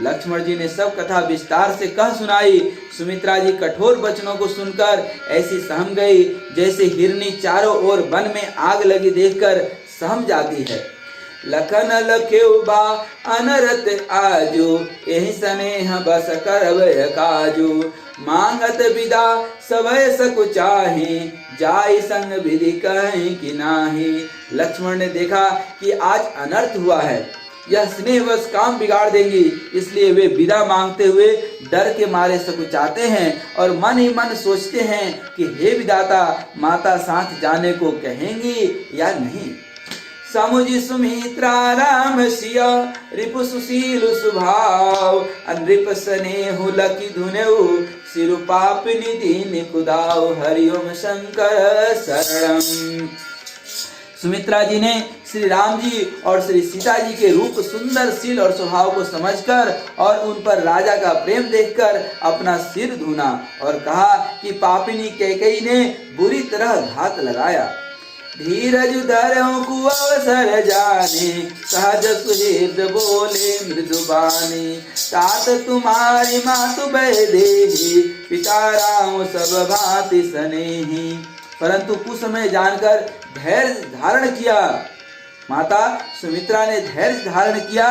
लक्ष्मण जी ने सब कथा विस्तार से कह सुनाई। सुमित्रा जी कठोर वचनों को सुनकर ऐसी सहम गई जैसे हिरनी चारों ओर वन में आग लगी देखकर सहम जाती है। लखन लखेउबा अनरत आजू, यही स्नेह बस करवै काजू। मांगत विदा सभय सकुचाहि, जाई संग विधि कहीं कि नाही। लक्ष्मण ने देखा कि आज अनर्थ हुआ है, यह स्नेहवश काम बिगाड़ देंगी, इसलिए वे विदा मांगते हुए डर के मारे सकुचाते हैं और मन ही मन सोचते हैं कि हे विधाता, माता साथ जाने को कहेंगी या नहीं। समुझ सुमित्रा राम सिया, रिपु सुशील स्वभाव। नृप स्नेहु लकी धुनेउ, सिरु पाप निधि निकुदाउ। हरिओम शंकर शरणम। सुमित्रा जी ने श्री राम जी और श्री सीता जी के रूप, सुंदर शील और स्वभाव को समझकर और उन पर राजा का प्रेम देखकर अपना सिर धुना और कहा कि पापिनी कैकेयी ने बुरी तरह घात लगाया। धीरज धरऊं कु अवसर जाने, सहज सुहृद बोले मृदुबानी। तात तुम्हारी मातु बह देही, पिता राम सब भांति स्नेही। परंतु कुसमय जानकर धैर्य धारण किया। माता सुमित्रा ने धैर्य धारण किया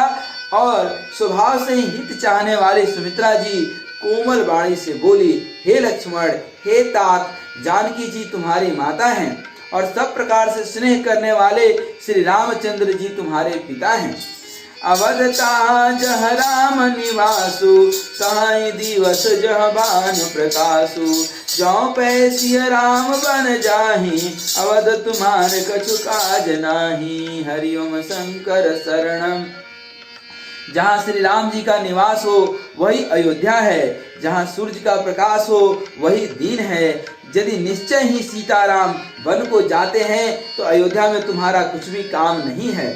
और स्वभाव से ही हित चाहने वाली सुमित्रा जी कोमल वाणी से बोली, हे लक्ष्मण, हे तात, जानकी जी तुम्हारी माता हैं और सब प्रकार से स्नेह करने वाले श्री रामचंद्र जी तुम्हारे पिता हैं। अवधता जह राम निवासु, ताई दिवस जह बान प्रकाशु, जौ पैसिय राम बन जाहि, अवध तुमार कछु काज नाही, हरिओम शंकर शरणम। जहाँ श्री राम जी का निवास हो वही अयोध्या है, जहाँ सूर्य का प्रकाश हो वही दिन है। यदि निश्चय ही सीताराम वन को जाते हैं तो अयोध्या में तुम्हारा कुछ भी काम नहीं है।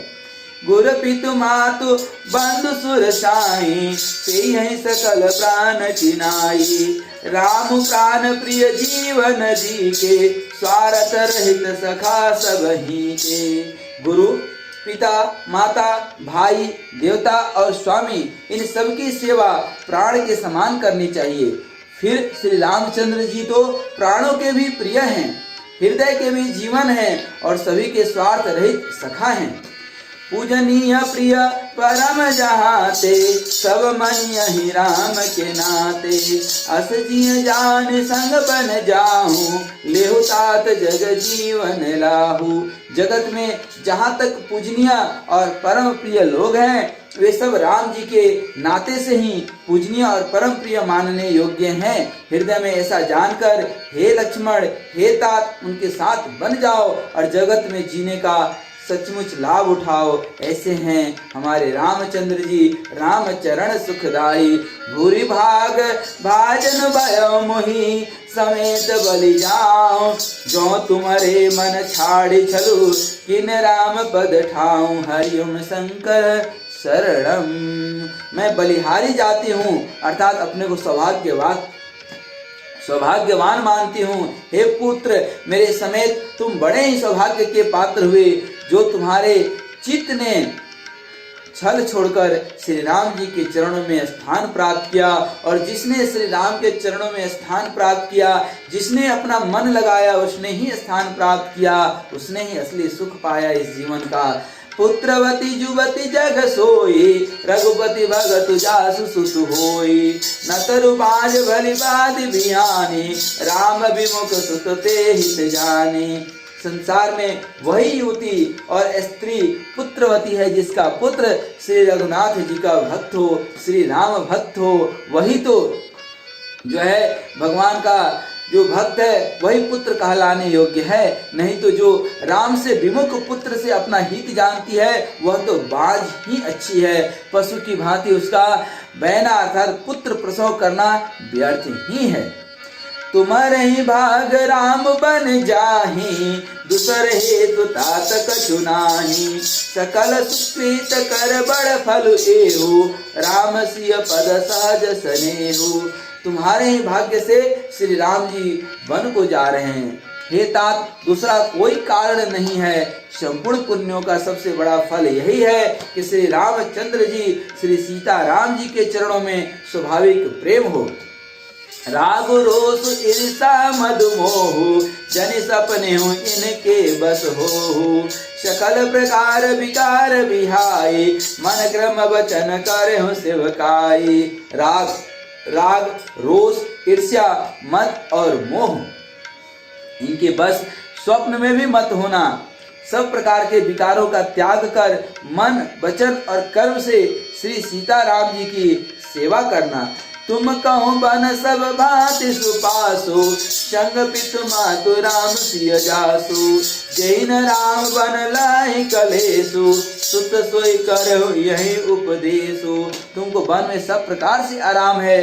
गुरु पितु मातु बंधु सुर साई, से यही सकल प्राण चिनाई, राम प्राण प्रिय जीवन जी के, स्वार्थ रहित सखा सब ही के। गुरु, पिता, माता, भाई, देवता और स्वामी, इन सबकी सेवा प्राण के समान करनी चाहिए। फिर श्री रामचंद्र जी तो प्राणों के भी प्रिय हैं, हृदय के भी जीवन हैं और सभी के स्वार्थ रहित सखा हैं। पूजनीय प्रिय परम जहाते, सब मन यही राम के नाते, अस जिय जान संग बन जाहूं, लेहु तात जग जीवन लाहू। जगत में जहाँ तक पूजनीय और परम प्रिय लोग हैं वे सब राम जी के नाते से ही पूजनीय और परम प्रिय मानने योग्य हैं। हृदय में ऐसा जानकर हे लक्ष्मण, हे तात, उनके साथ बन जाओ और जगत में जीने का सचमुच लाभ उठाओ। ऐसे हैं हमारे रामचंद्र जी, राम चरण सुखदाई। भूरि भाग भाजन भयो मोहि, समेत बलि जाऊं, जो तुम्हारे मन छाड़ी छलु, किन राम पद ठाऊं, हरिओम शंकर शरणम। मैं बलिहारी जाती हूँ, अर्थात अपने को सौभाग्यवान मानती हूँ। हे पुत्र, मेरे समेत तुम बड़े ही सौभाग्य के पात्र हुए, जो तुम्हारे चित्त ने छल छोड़कर श्री राम जी के चरणों में स्थान प्राप्त किया। और जिसने श्री राम के चरणों में स्थान प्राप्त किया, जिसने अपना मन लगाया, उसने ही स्थान प्राप्त किया, उसने ही असली सुख पाया इस जीवन का। पुत्रवती जुवती जग सोई, रघुपति भगत जासु सुसु होई, न तरु बाज भली बात बियानी, राम विमुख सुत ते हित जानी। संसार में वही युवती और स्त्री पुत्रवती है जिसका पुत्र श्री रघुनाथ जी का भक्त हो, श्री राम भक्त हो। वही तो जो है भगवान का जो भक्त है वही पुत्र कहलाने योग्य है। नहीं तो जो राम से विमुख पुत्र से अपना हित जानती है वह तो बाज ही अच्छी है। पशु की भांति उसका बैना अर्थात पुत्र प्रसव करना व्यर्थ ही है। तुम्हारे ही भाग राम बन जाहि, दूसर हेतु तात कछु नाही, सकल सुकृत कर बड़ फल एहु, राम सिय पद सहज सनेहु। तुम्हारे ही भाग्य से श्री राम जी वन को जा रहे हैं। हे तात, दूसरा कोई कारण नहीं है। संपूर्ण पुण्यों का सबसे बड़ा फल यही है कि श्री रामचंद्र जी श्री सीता राम जी के चरणों में स्वाभाविक प्रेम हो। राग रोष ईर्षा मधुमोह, जनि सपने हो इनके बस हो, सकल प्रकार विकार बिहाई, मन क्रम वचन करे हो सेवकाई। राग, रोष, ईर्ष्या, मद और मोह, इनके बस स्वप्न में भी मत होना। सब प्रकार के विकारों का त्याग कर मन, वचन और कर्म से श्री सीता राम जी की सेवा करना। तुम कहो बन सब भांति सुपासो, संग पितु मातु राम सिय जासु, जैन राम बन लाई कलेसु, सुत सोई करो यही उपदेशु। तुमको वन में सब प्रकार से आराम है,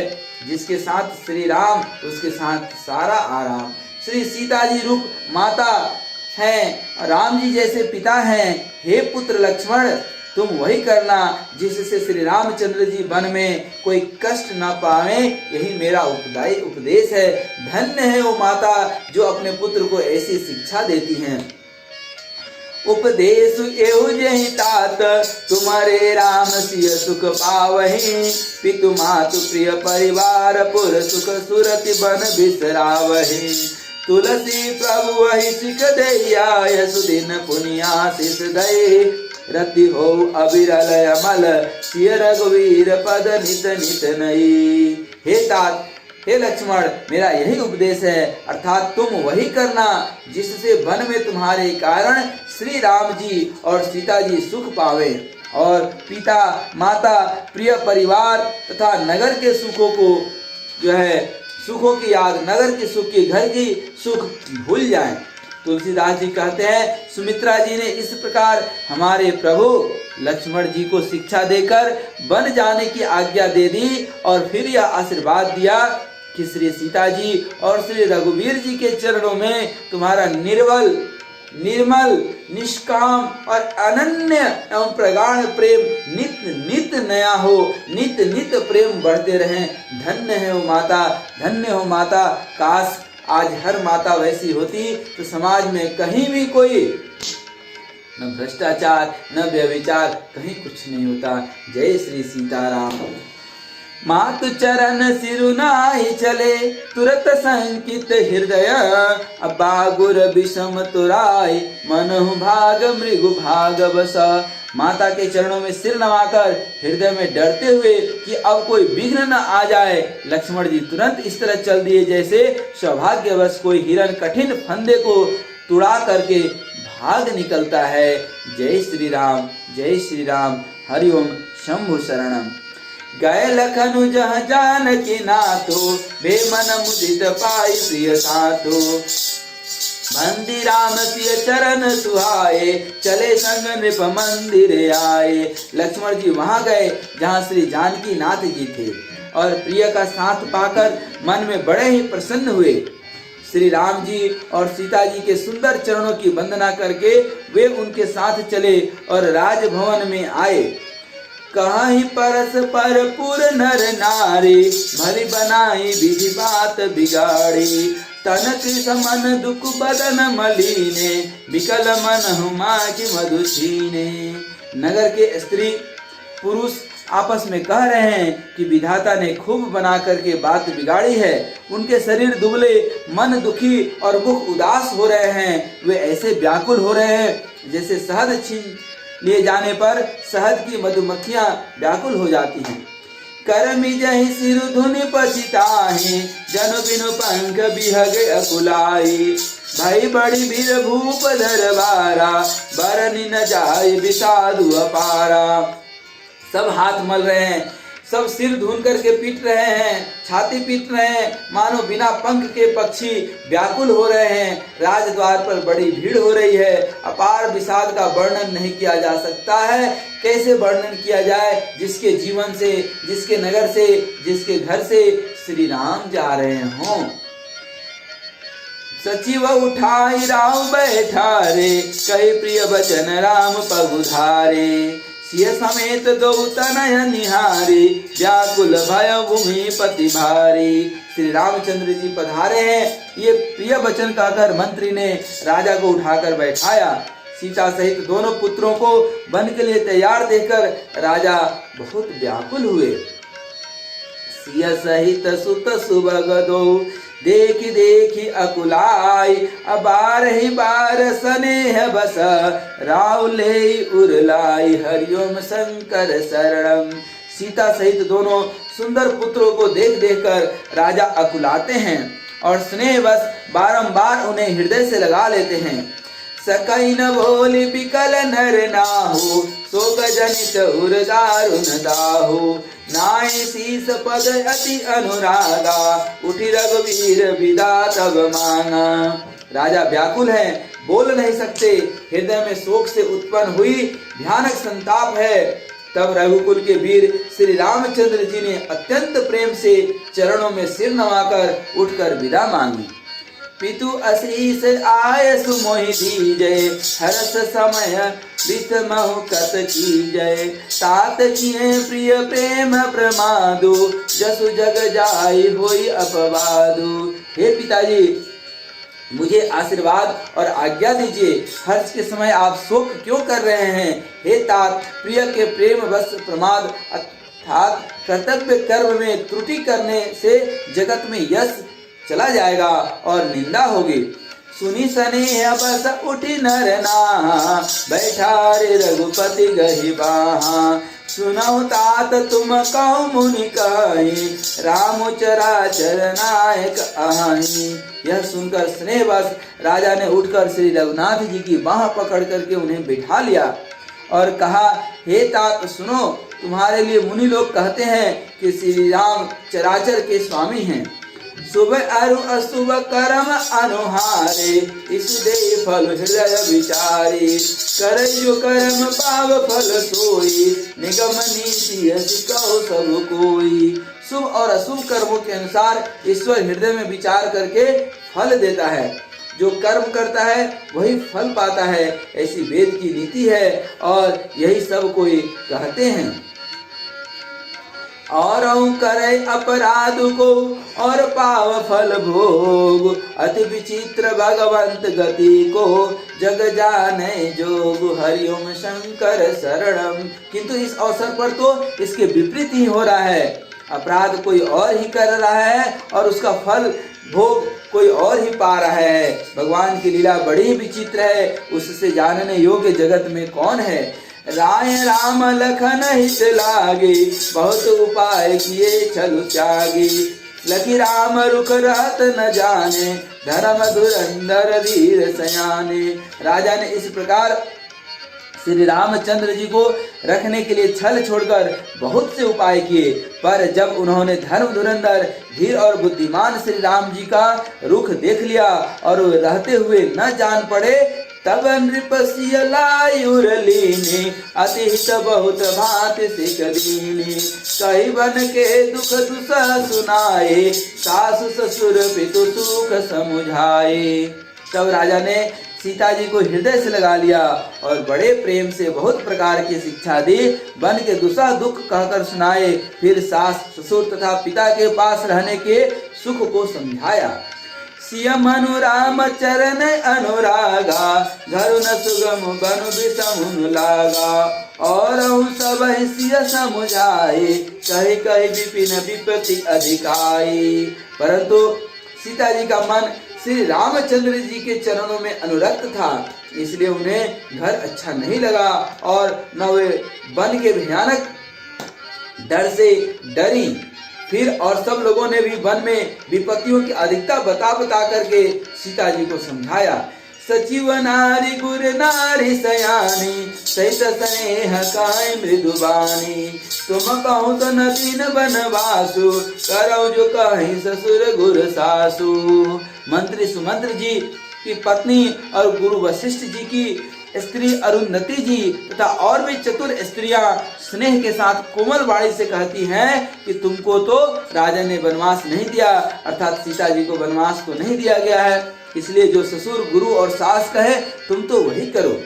जिसके साथ श्री राम उसके साथ सारा आराम। श्री सीता जी रूप माता हैं, राम जी जैसे पिता हैं। हे पुत्र लक्ष्मण, तुम वही करना जिससे श्री रामचंद्र जी वन में कोई कष्ट न पावे, यही मेरा उपदेश है। धन्य है वो माता जो अपने पुत्र को ऐसी शिक्षा देती हैं। उपदेश एहु जहि तात, तुम्हारे राम सिय सुख पावहि, पितु मातु प्रिय परिवार पुर सुख सुरति बन बिसरावहि। तुलसी प्रभु वही सिख दैया यशुदिन पुनियासिस दय रति हो अविरल अमल सिय रघुवीर पद नित नित नई। हे तात, हे लक्ष्मण, मेरा यही उपदेश है, अर्थात तुम वही करना जिससे वन में तुम्हारे कारण श्री राम जी और सीता जी सुख पावे और पिता माता प्रिय परिवार तथा नगर के सुखों को सुखों की याद, नगर के सुख की, घर की सुख भूल जाएं। तुलसीदास जी कहते हैं, सुमित्रा जी ने इस प्रकार हमारे प्रभु लक्ष्मण जी को शिक्षा देकर वन जाने की आज्ञा दे दी और फिर यह आशीर्वाद दिया कि श्री सीता जी और श्री रघुवीर जी के चरणों में तुम्हारा निर्मल निष्काम और अनन्य एवं प्रगाढ़ प्रेम नित नित नया हो, नित नित प्रेम बढ़ते रहें। धन्य है वो माता, धन्य हो माता। काश आज हर माता वैसी होती तो समाज में कहीं भी कोई न भ्रष्टाचार न व्यभिचार, कहीं कुछ नहीं होता। जय श्री सीताराम। मातु चरण सिरुनाहि चले तुरत संकित हृदय अबागुर विषम तुराय मनहु भाग मृगु भाग बस। माता के चरणों में सिर नवाकर हृदय में डरते हुए कि अब कोई विघ्न न आ जाए, लक्ष्मण जी तुरंत इस तरह चल दिए जैसे सौभाग्यवश कोई हिरण कठिन फंदे को तुड़ा करके भाग निकलता है। जय श्री राम, जय श्री राम। हरिओम शंभु शरणम। गए लखनु जह जानकी नाथो बेमन मुदित पाई प्रिय साथो मंदिर राम सिय चरण सुहाए चले संग नृप मंदिर आए। लक्ष्मण जी वहां गए जहां श्री जानकी नाथ जी थे और प्रिय का साथ पाकर मन में बड़े ही प्रसन्न हुए। श्री राम जी और सीता जी के सुंदर चरणों की वंदना करके वे उनके साथ चले और राजभवन में आए। कहीं परस पर पुर नर नारी भली बनाई विधि बात बिगाड़ी तनक समन दुख बदन मलीने विकल मन हुमा की मधु छीने। नगर के स्त्री पुरुष आपस में कह रहे हैं कि विधाता ने खूब बना करके बात बिगाड़ी है। उनके शरीर दुबले, मन दुखी और मुख उदास हो रहे हैं। वे ऐसे व्याकुल हो रहे हैं जैसे शहद छीन लिए जाने पर शहद की मधुमक्खियां व्याकुल हो जाती हैं। करमी जहि सिर धुनि पछिताहि जन बिनु पंख बिहग अकुलाई भाई बड़ी वीर भूप दरबारा बरनि न जाय विषादु अपारा। सब हाथ मल रहे हैं, सब सिर धुन करके पीट रहे हैं, छाती पीट रहे हैं, मानो बिना पंख के पक्षी व्याकुल हो रहे हैं। राजद्वार पर बड़ी भीड़ हो रही है। अपार विषाद का वर्णन नहीं किया जा सकता है। कैसे वर्णन किया जाए जिसके जीवन से, जिसके नगर से, जिसके घर से श्री राम जा रहे हों। सचिव उठाई राम बैठारे कही प्रिय बचन राम पगुधारे सिय समेत दो तनय निहारी व्याकुल भय भूमि पति भारी। श्री रामचंद्र जी पधारे हैं, ये प्रिय वचन कहकर मंत्री ने राजा को उठाकर बैठाया। सीता सहित दोनों पुत्रों को वन के लिए तैयार देखकर राजा बहुत व्याकुल हुए। सिय सहित सुत सुबग दो देखी देखी अकुलाई अबार ही बार स्नेह बस राउले उरलाई हरिओम शंकर शरणम। सीता सहित दोनों सुंदर पुत्रों को देख देखकर राजा अकुलाते हैं और स्नेह बस बारंबार उन्हें हृदय से लगा लेते हैं। सकई न भोली बिकल नर नाहु शोक जनित उर दारुण दाहु नाय शीस पद अति अनुरागा उठी रघुवीर विदा तब मांगा। राजा व्याकुल है, बोल नहीं सकते, हृदय में शोक से उत्पन्न हुई भयानक संताप है। तब रघुकुल के वीर श्री रामचंद्र जी ने अत्यंत प्रेम से चरणों में सिर नवाकर उठकर विदा मांगी। पितु आशीष आय सुमोहि दीजय हरस समय विषमहु कत कीजय तात किए प्रिय प्रेम प्रमादु जसु जग जाय होई अपवादु। हे पिताजी, मुझे आशीर्वाद और आज्ञा दीजिए। हर्ष के समय आप शोक क्यों कर रहे हैं? हे तात, प्रिय के प्रेम वश प्रमाद अर्थात कर्तव्य कर्म में त्रुटि करने से जगत में यश चला जाएगा और निंदा होगी। सुनी स्नेह बस उठी नर नाहा, बैठा रे रघुपति गहि बाहा। सुनौ तात तुम कहो मुनि कहि, राम चराचर नायक आहि। यह सुनकर स्नेह बस राजा ने उठकर श्री रघुनाथ जी की बाह पकड़ करके उन्हें बिठा लिया और कहा, हे तात सुनो, तुम्हारे लिए मुनि लोग कहते हैं कि श्री राम चराचर के स्वामी हैं। शुभ अरु अशुभ कर्म अनुहारे, इस दे फल हृदय विचारे। करे जो कर्म पाव फल सोई, निगम नीति हसी कहो सब कोई। शुभ और अशुभ कर्मों के अनुसार ईश्वर हृदय में विचार करके फल देता है। जो कर्म करता है वही फल पाता है, ऐसी वेद की नीति है और यही सब कोई कहते हैं। और करे अपराध को और पाव फल भोग, अति विचित्र भगवंत गति को जग जाने जोग। हरिओम शंकर शरणम। किंतु इस अवसर पर तो इसके विपरीत ही हो रहा है। अपराध कोई और ही कर रहा है और उसका फल भोग कोई और ही पा रहा है। भगवान की लीला बड़ी ही विचित्र है, उससे जानने योग्य जगत में कौन है। राय राम लखन हित लागे, बहुत उपाय किए छल त्यागे। लखी राम रुख रहत न जाने, धर्म धुरंधर धीर सयाने। राजा ने इस प्रकार श्री रामचंद्र जी को रखने के लिए छल छोड़कर बहुत से उपाय किए, पर जब उन्होंने धर्म धुरंधर धीर और बुद्धिमान श्री राम जी का रुख देख लिया और रहते हुए न जान पड़े, तब नृपसिय लायुर लीने, अतिहित बहुत भांति सिख दीने। कही बन के दुख दुसह सुनाए, सासु ससुर पितु सुख समुझाए। तब राजा ने सीता जी को हृदय से लगा लिया और बड़े प्रेम से बहुत प्रकार की शिक्षा दी। बन के दुसह दुख कहकर सुनाए, फिर सास ससुर तथा पिता के पास रहने के सुख को समझाया। सियम अनुराम चरण अनुरागा, घर न सुगम बनु बिसमुन लागा। और सब सिय समुझाए, कही कही विपिन विपत्ति अधिकाई। परंतु सीता जी का मन श्री रामचंद्र जी के चरणों में अनुरक्त था, इसलिए उन्हें घर अच्छा नहीं लगा और न वे वन के भयानक डर से डरी। फिर और सब लोगों ने भी वन में विपत्तियों की अधिकता बता बता करके सीता जी को समझाया। सचिव नारी गुर नारी सयानी, सहित स्नेह काय मृदुबानी। तुम कहूँ तो न दीन बनवासु, करो जो कहीं ससुर गुर सासु। मंत्री सुमंत्र जी की पत्नी और गुरु वशिष्ठ जी की स्त्री अरुंधति जी तथा और भी चतुर स्त्रियां स्नेह के साथ कोमल वाणी से कहती हैं कि तुमको तो राजा ने वनवास नहीं दिया, अर्थात सीता जी को वनवास तो नहीं दिया गया है, इसलिए जो ससुर गुरु और सास कहे तुम तो वही करो।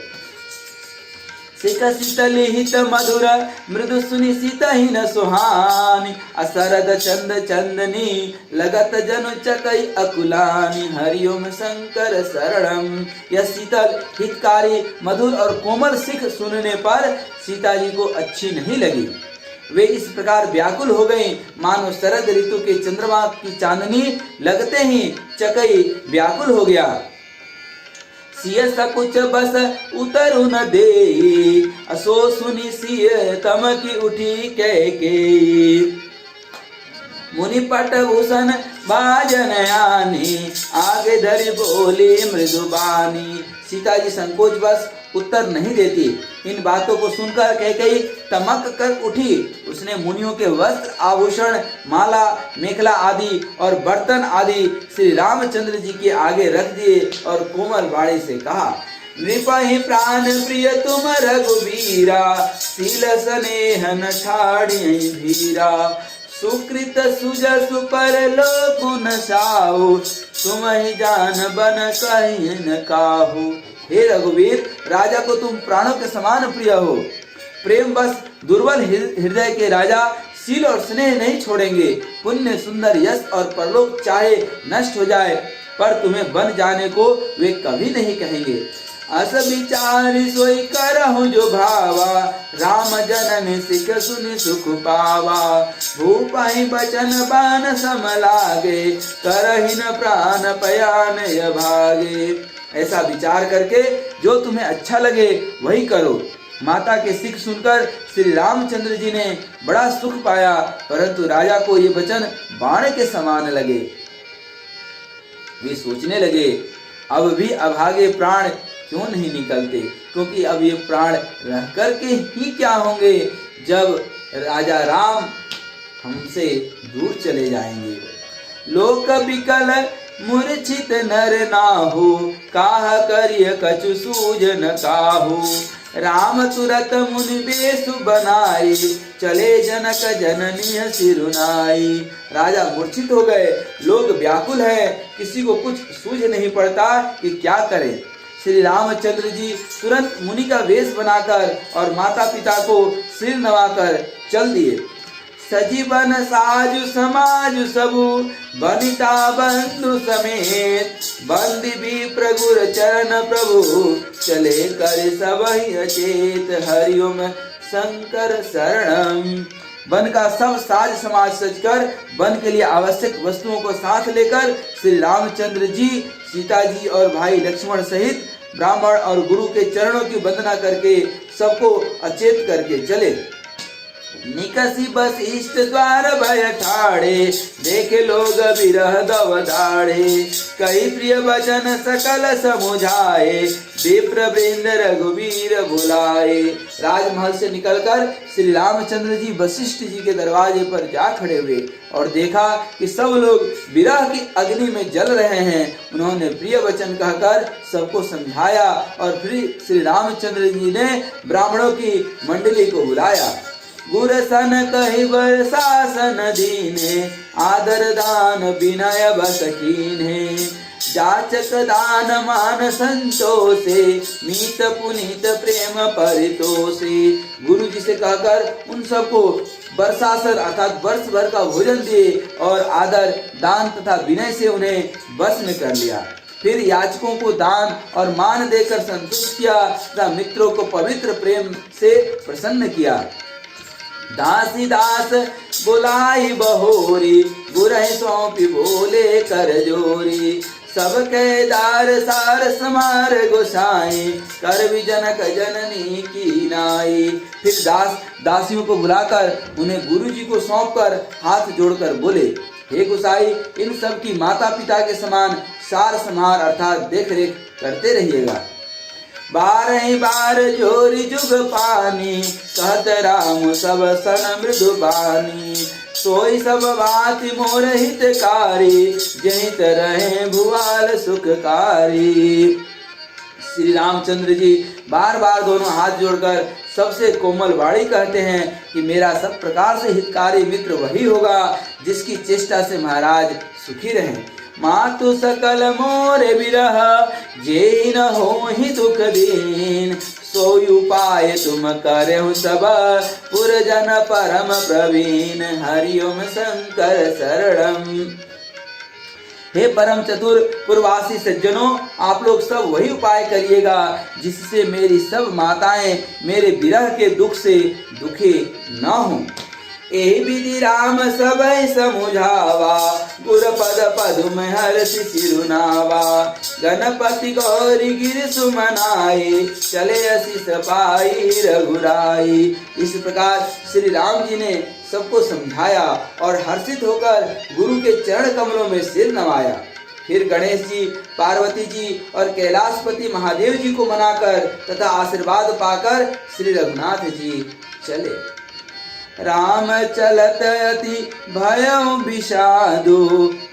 सिक शीतल हित मधुर, मृदु सुनि सीता ही न सुहानी। असरद चंद चंदनी, लगत जनु चकई अकुलानी। हरिओम शंकर शरणम। यह शीतल हितकारी मधुर और कोमल सिख सुनने पर सीता जी को अच्छी नहीं लगी। वे इस प्रकार व्याकुल हो गई मानो शरद ऋतु के चंद्रमा की चांदनी लगते ही चकई व्याकुल हो गया। सिय सकुच बस उतरु न देई, असो सुनी सिय तमकी उठी कह के। मुनि पट भूषण बाजन आनी, आगे धरि बोली मृदुबानी। सीता जी संकोच बस उत्तर नहीं देती। इन बातों को सुनकर कैकेयी तमक कर उठी। उसने मुनियों के वस्त्र आभूषण माला मेखला आदि और बर्तन आदि श्री रामचंद्र जी के आगे रख दिए और कोमल वाणी से कहा, नृपहि प्राण प्रिय तुम रघुबीरा, शील स्नेह न ठाड़ियै धीरा। सुकृत सुजस पर लोक न साहु, तुम ही जान बन कहीं न काहू। हे रघुवीर, राजा को तुम प्राणों के समान प्रिय हो। प्रेम बस दुर्बल हृदय के राजा शील और स्नेह नहीं छोड़ेंगे। पुण्य सुंदर यश और परलोक चाहे नष्ट हो जाए, पर तुम्हें बन जाने को वे कभी नहीं कहेंगे। अस विचारि सोई करहु जो भावा, राम जनन सिख सुनि सुख पावा। भूपहि बचन बान सम लागे, करहि न प्राण पयान भागे। ऐसा विचार करके जो तुम्हें अच्छा लगे वही करो। माता के सिख सुनकर श्री रामचंद्र जी ने बड़ा सुख पाया, परंतु राजा को ये वचन बाण के समान लगे। वे सोचने लगे अब भी अभागे प्राण क्यों नहीं निकलते, क्योंकि अब ये प्राण रह करके ही क्या होंगे जब राजा राम हमसे दूर चले जाएंगे। लोक बिकल मूर्छित नर नाहु, काह करिय कछु सूझ न काहू। राम तुरत मुनि बेसु बनाई, चले जनक जननी सिरुनाई। राजा मूर्छित हो गए, लोग व्याकुल है, किसी को कुछ सूझ नहीं पड़ता कि क्या करें। श्री रामचंद्र जी तुरंत मुनि का वेश बनाकर और माता पिता को सिर नवाकर चल दिए। सजीवन साजु समाजु सबु, बनिता बंधु समेत। बंदी भी प्रगुर चरण प्रभु, चले कर सबहि अचेत। हरिओम शंकर शरणम। वन का सब साज समाज सजकर वन के लिए आवश्यक वस्तुओं को साथ लेकर श्री रामचंद्र जी, सीता जी और भाई लक्ष्मण सहित ब्राह्मण और गुरु के चरणों की वंदना करके सबको अचेत करके चले। निकसी बस इष्ट द्वार भय ठाड़े, देखे लोग विरह दव दाड़े। कई प्रिय वचन सकल समुझाए, विप्र वृंद रघुवीर बुलाए। राजमहल से निकलकर श्री रामचंद्र जी वशिष्ठ जी के दरवाजे पर जा खड़े हुए और देखा कि सब लोग विरह की अग्नि में जल रहे हैं। उन्होंने प्रिय वचन कहकर सबको समझाया और फिर श्री रामचंद्र जी ने ब्राह्मणों की मंडली को बुलाया। गुर सन कहि वर शासन दीने, आदर दान विनय बस कीन्हे। जाचक दान मान संतोषे, मीत पुनीत प्रेम परितोषे। गुरु जी से कहकर उन सबको वर्षासन अर्थात वर्ष भर का भोजन दिए और आदर दान तथा विनय से उन्हें वश में कर लिया। फिर याचकों को दान और मान देकर संतुष्ट किया तथा मित्रों को पवित्र प्रेम से प्रसन्न किया। दासी दास बुलाई बहोरी, गुरहि सौंपी बोले कर जोरी। सब केदार सार समार गोसाई, कर जनक जननी की नाई। फिर दासियों को बुलाकर उन्हें गुरु जी को सौंपकर हाथ जोड़कर बोले, हे गोसाई, इन सब की माता पिता के समान सार संहार अर्थात देख रेख करते रहिएगा। बारह बार जोरी जुग पानी, कहत राम सब सन मृदु बानी। सोई सब बात मोर हितकारी, जहित रहे भुआल सुखकारी। श्री रामचंद्र जी बार बार दोनों हाथ जोड़कर सबसे कोमल वाणी कहते हैं कि मेरा सब प्रकार से हितकारी मित्र वही होगा जिसकी चेष्टा से महाराज सुखी रहें। मातु सकल मोरे विरह, जे न होहि दुख दीन। सोई उपाय तुम करहु सब, पुरजन परम प्रवीण। हरिओम शंकर शरणम। हे परम चतुर पूर्वासी सज्जनों, आप लोग सब वही उपाय करिएगा जिससे मेरी सब माताएं मेरे विरह के दुख से दुखी न हों। ए विधि राम सबय समुझावा, गुर पद पदुम हर्षि सिरुनावा। गणपति गौरी गिर सुमनाई, चले असिस पाई रघुराई। इस प्रकार श्री राम जी ने सबको समझाया और हर्षित होकर गुरु के चरण कमलों में सिर नवाया। फिर गणेश जी, पार्वती जी और कैलाशपति महादेव जी को मनाकर तथा आशीर्वाद पाकर श्री रघुनाथ जी चले। राम चलत अति भयउ विषादु,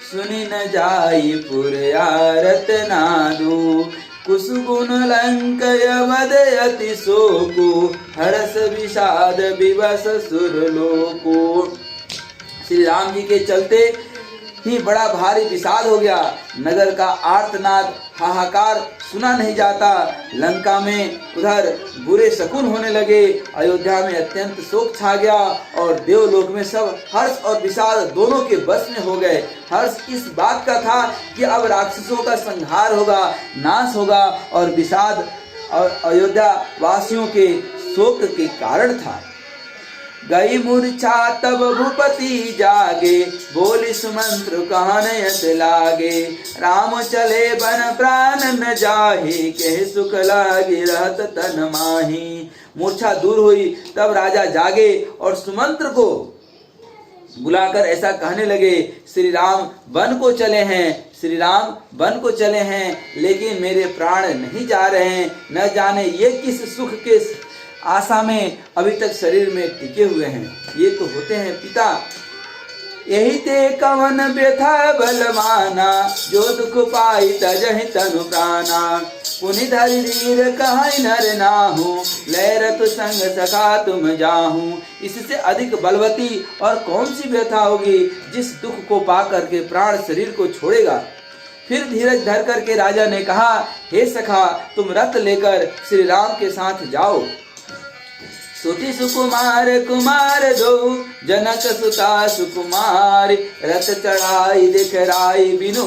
सुनि न जाई पुर आरत नादु। कुसुगुण लंकय वद अति शोकु, हर्ष विषाद विवश सुरलोकु। श्री राम जी के चलते ही बड़ा भारी विषाद हो गया। नगर का आर्तनाद हाहाकार सुना नहीं जाता। लंका में उधर बुरे शकुन होने लगे। अयोध्या में अत्यंत शोक छा गया और देवलोक में सब हर्ष और विषाद दोनों के बस में हो गए। हर्ष इस बात का था कि अब राक्षसों का संहार होगा, नाश होगा, और विषाद अयोध्या वासियों के शोक के कारण था। गई मूर्छा तब भूपति जागे, बोली सुमंत्र कहन यस लागे। राम चले बन प्राण न जाहि, कह सुख लागे रहत तन माही। मूर्छा दूर हुई तब राजा जागे और सुमंत्र को बुलाकर ऐसा कहने लगे, श्री राम वन को चले हैं, श्री राम वन को चले हैं, लेकिन मेरे प्राण नहीं जा रहे हैं। न जाने ये किस सुख के आशा में अभी तक शरीर में टिके हुए हैं। ये तो होते हैं पिता। यही ते कवन व्यथा बलवाना, जो दुख पाई तजहि तनु प्राणा। पुनि धरि धीर कहै नर नाहु, लय रतु संग सखा तुम जाहू। इससे अधिक बलवती और कौन सी व्यथा होगी जिस दुख को पा करके प्राण शरीर को छोड़ेगा। फिर धीरज धर करके राजा ने कहा, हे सखा, तुम रथ लेकर श्री राम के साथ जाओ। सुति सुकुमार कुमार दो, जनक सुता सुकुमारी। रथ चढ़ाई दिखराई बिनु,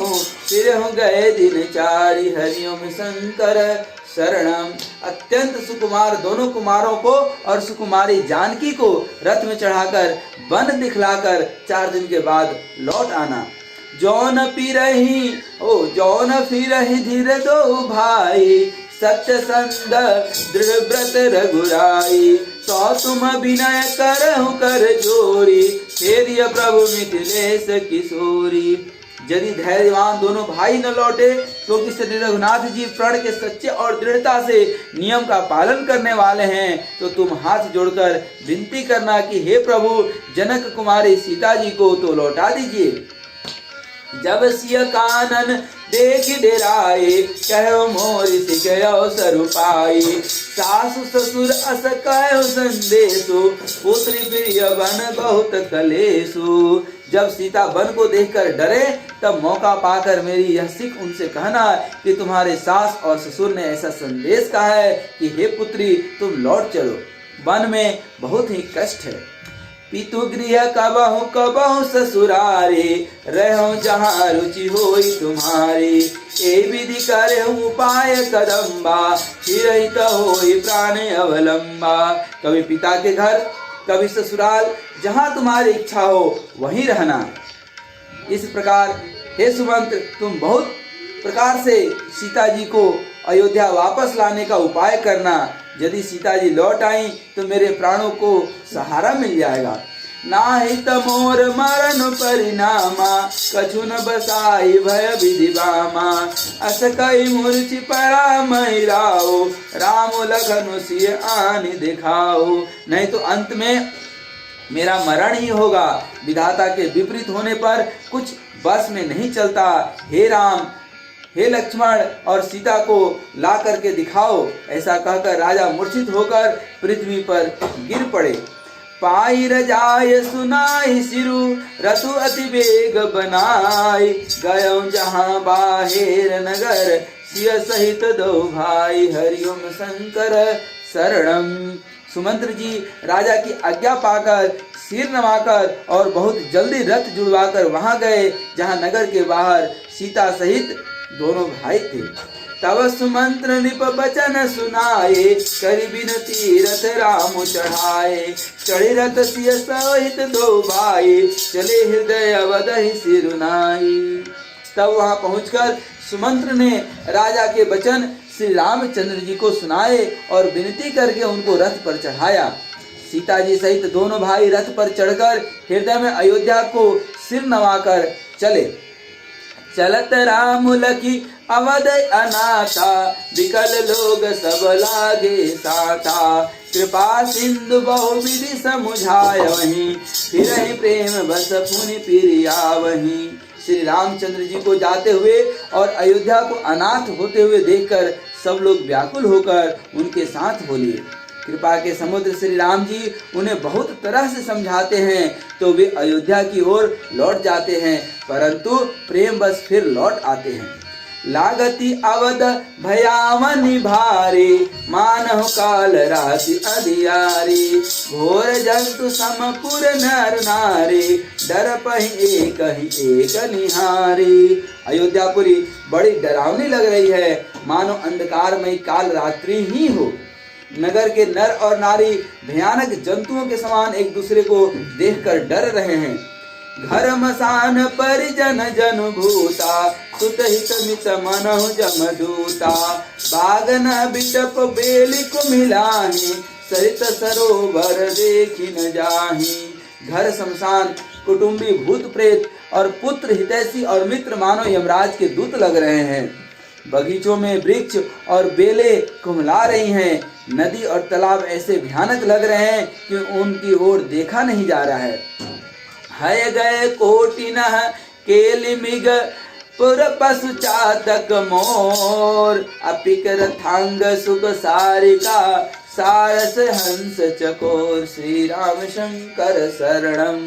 फिर हो गए दिन चारि। हरिओम शंकर शरणम। अत्यंत सुकुमार दोनों कुमारों को और सुकुमारी जानकी को रथ में चढ़ाकर वन दिखलाकर 4 दिन के बाद लौट आना। जौन फिरहि धीर दो भाई, सत्य संद दृढ़ व्रत रघुराई। सौ तुम विनय करहु कर जोरी, फेरिय प्रभु मिथिलेश किशोरी। यदि धैर्यवान दोनों भाई न लौटे क्योंकि श्री रघुनाथ जी प्रण के सच्चे और दृढ़ता से नियम का पालन करने वाले हैं, तो तुम हाथ जोड़कर विनती करना कि हे प्रभु, जनक कुमारी सीता जी को तो लौटा दीजिए। जब सिय कानन देख डेराए, कहो मोर सिख अवसर पाई। सासु ससुर अस कहो संदेशो, पुत्री प्रिय बन बहुत कलेशो। जब सीता वन को देखकर डरे तब मौका पाकर मेरी यह सिख उनसे कहना कि तुम्हारे सास और ससुर ने ऐसा संदेश कहा है कि हे पुत्री, तुम लौट चलो, वन में बहुत ही कष्ट है। पितु गृह कबहु ससुरारे, रहो जहाँ रुचि होई तुम्हारी। ए विधि करे उपाय कदम्बा, फिरहित होई प्राण अवलंबा। कभी पिता के घर, कभी ससुराल, जहाँ तुम्हारी इच्छा हो वहीं रहना। इस प्रकार हे सुमंत्र, तुम बहुत प्रकार से सीता जी को अयोध्या वापस लाने का उपाय करना। यदि सीता जी लौट आई तो मेरे प्राणों को सहारा मिल जाएगा। नाही तमोर मरण परिणामा, कछु न बसाई भय विधि बामा। अस कई मूर्छि पड़ा महिराओ, राम लखन सिय आनि दिखाओ। नहीं तो अंत में मेरा मरण ही होगा। विधाता के विपरीत होने पर कुछ बस में नहीं चलता। हे राम, हे लक्ष्मण और सीता को ला करके दिखाओ। ऐसा कहकर राजा मूर्छित होकर पृथ्वी पर गिर पड़े। पाई रजाय सुनाई सिरु, रतु अति वेग बनाई। गयो जहाँ बाहेर नगर, सिय सहित दो भाई। हरिओम शंकर शरणम। सुमंत्र जी राजा की आज्ञा पाकर सिर नवाकर और बहुत जल्दी रथ जुड़वाकर वहां गए जहां नगर के बाहर सीता सहित दोनों भाई थे। तब सुमंत्र निप बचन सुनाए, करि बिनती रथ राम चढ़ाए। चढ़ी रथ सिय सहित दो भाई, चले हृदय अवधहि सिरुनाई। तब वहां पहुंचकर सुमंत्र ने राजा के वचन श्री रामचंद्र जी को सुनाए और विनती करके उनको रथ पर चढ़ाया। सीता जी सहित दोनों भाई रथ पर चढ़कर हृदय में अयोध्या को सिर नवाकर चले। चलत राम लखी अवध अनाथा, विकल लोग सब लागे साथा। कृपा सिंधु बहुविधि समुझाय वहीं, फिरहि प्रेम बस पुनि प्रिया वहीं। श्री रामचंद्र जी को जाते हुए और अयोध्या को अनाथ होते हुए देखकर सब लोग व्याकुल होकर उनके साथ बोले। कृपा के समुद्र श्री राम जी उन्हें बहुत तरह से समझाते हैं तो वे अयोध्या की ओर लौट जाते हैं, परंतु प्रेम बस फिर लौट आते हैं। लागती अवध भयावनी भारी, मानव काल राति अधियारी, घोर जंतु समपुर नर नारी, डर पही एक निहारी। अयोध्यापुरी बड़ी डरावनी लग रही है, मानो अंधकारमयी काल रात्रि ही हो। नगर के नर और नारी भयानक जंतुओं के समान एक दूसरे को देखकर डर रहे हैं। घर मसान परिजन जन भूता, सुत हित मित मनहु जमदूता, बागन बिटप बेली कुमिलाही, सरित सरोवर देखी न जाही। घर शमशान, कुटुंबी भूत प्रेत और पुत्र हितैषी और मित्र मानो यमराज के दूत लग रहे हैं। बगीचों में वृक्ष और बेले कुमला रही हैं। नदी और तालाब ऐसे भयानक लग रहे हैं कि उनकी ओर देखा नहीं जा रहा है। हय गए कोटिनः केलिमिग पुर पशु चातक मोर, अपिकर थांग सुख सारिका, सारस हंस चकोर, श्री राम शंकर शरणम।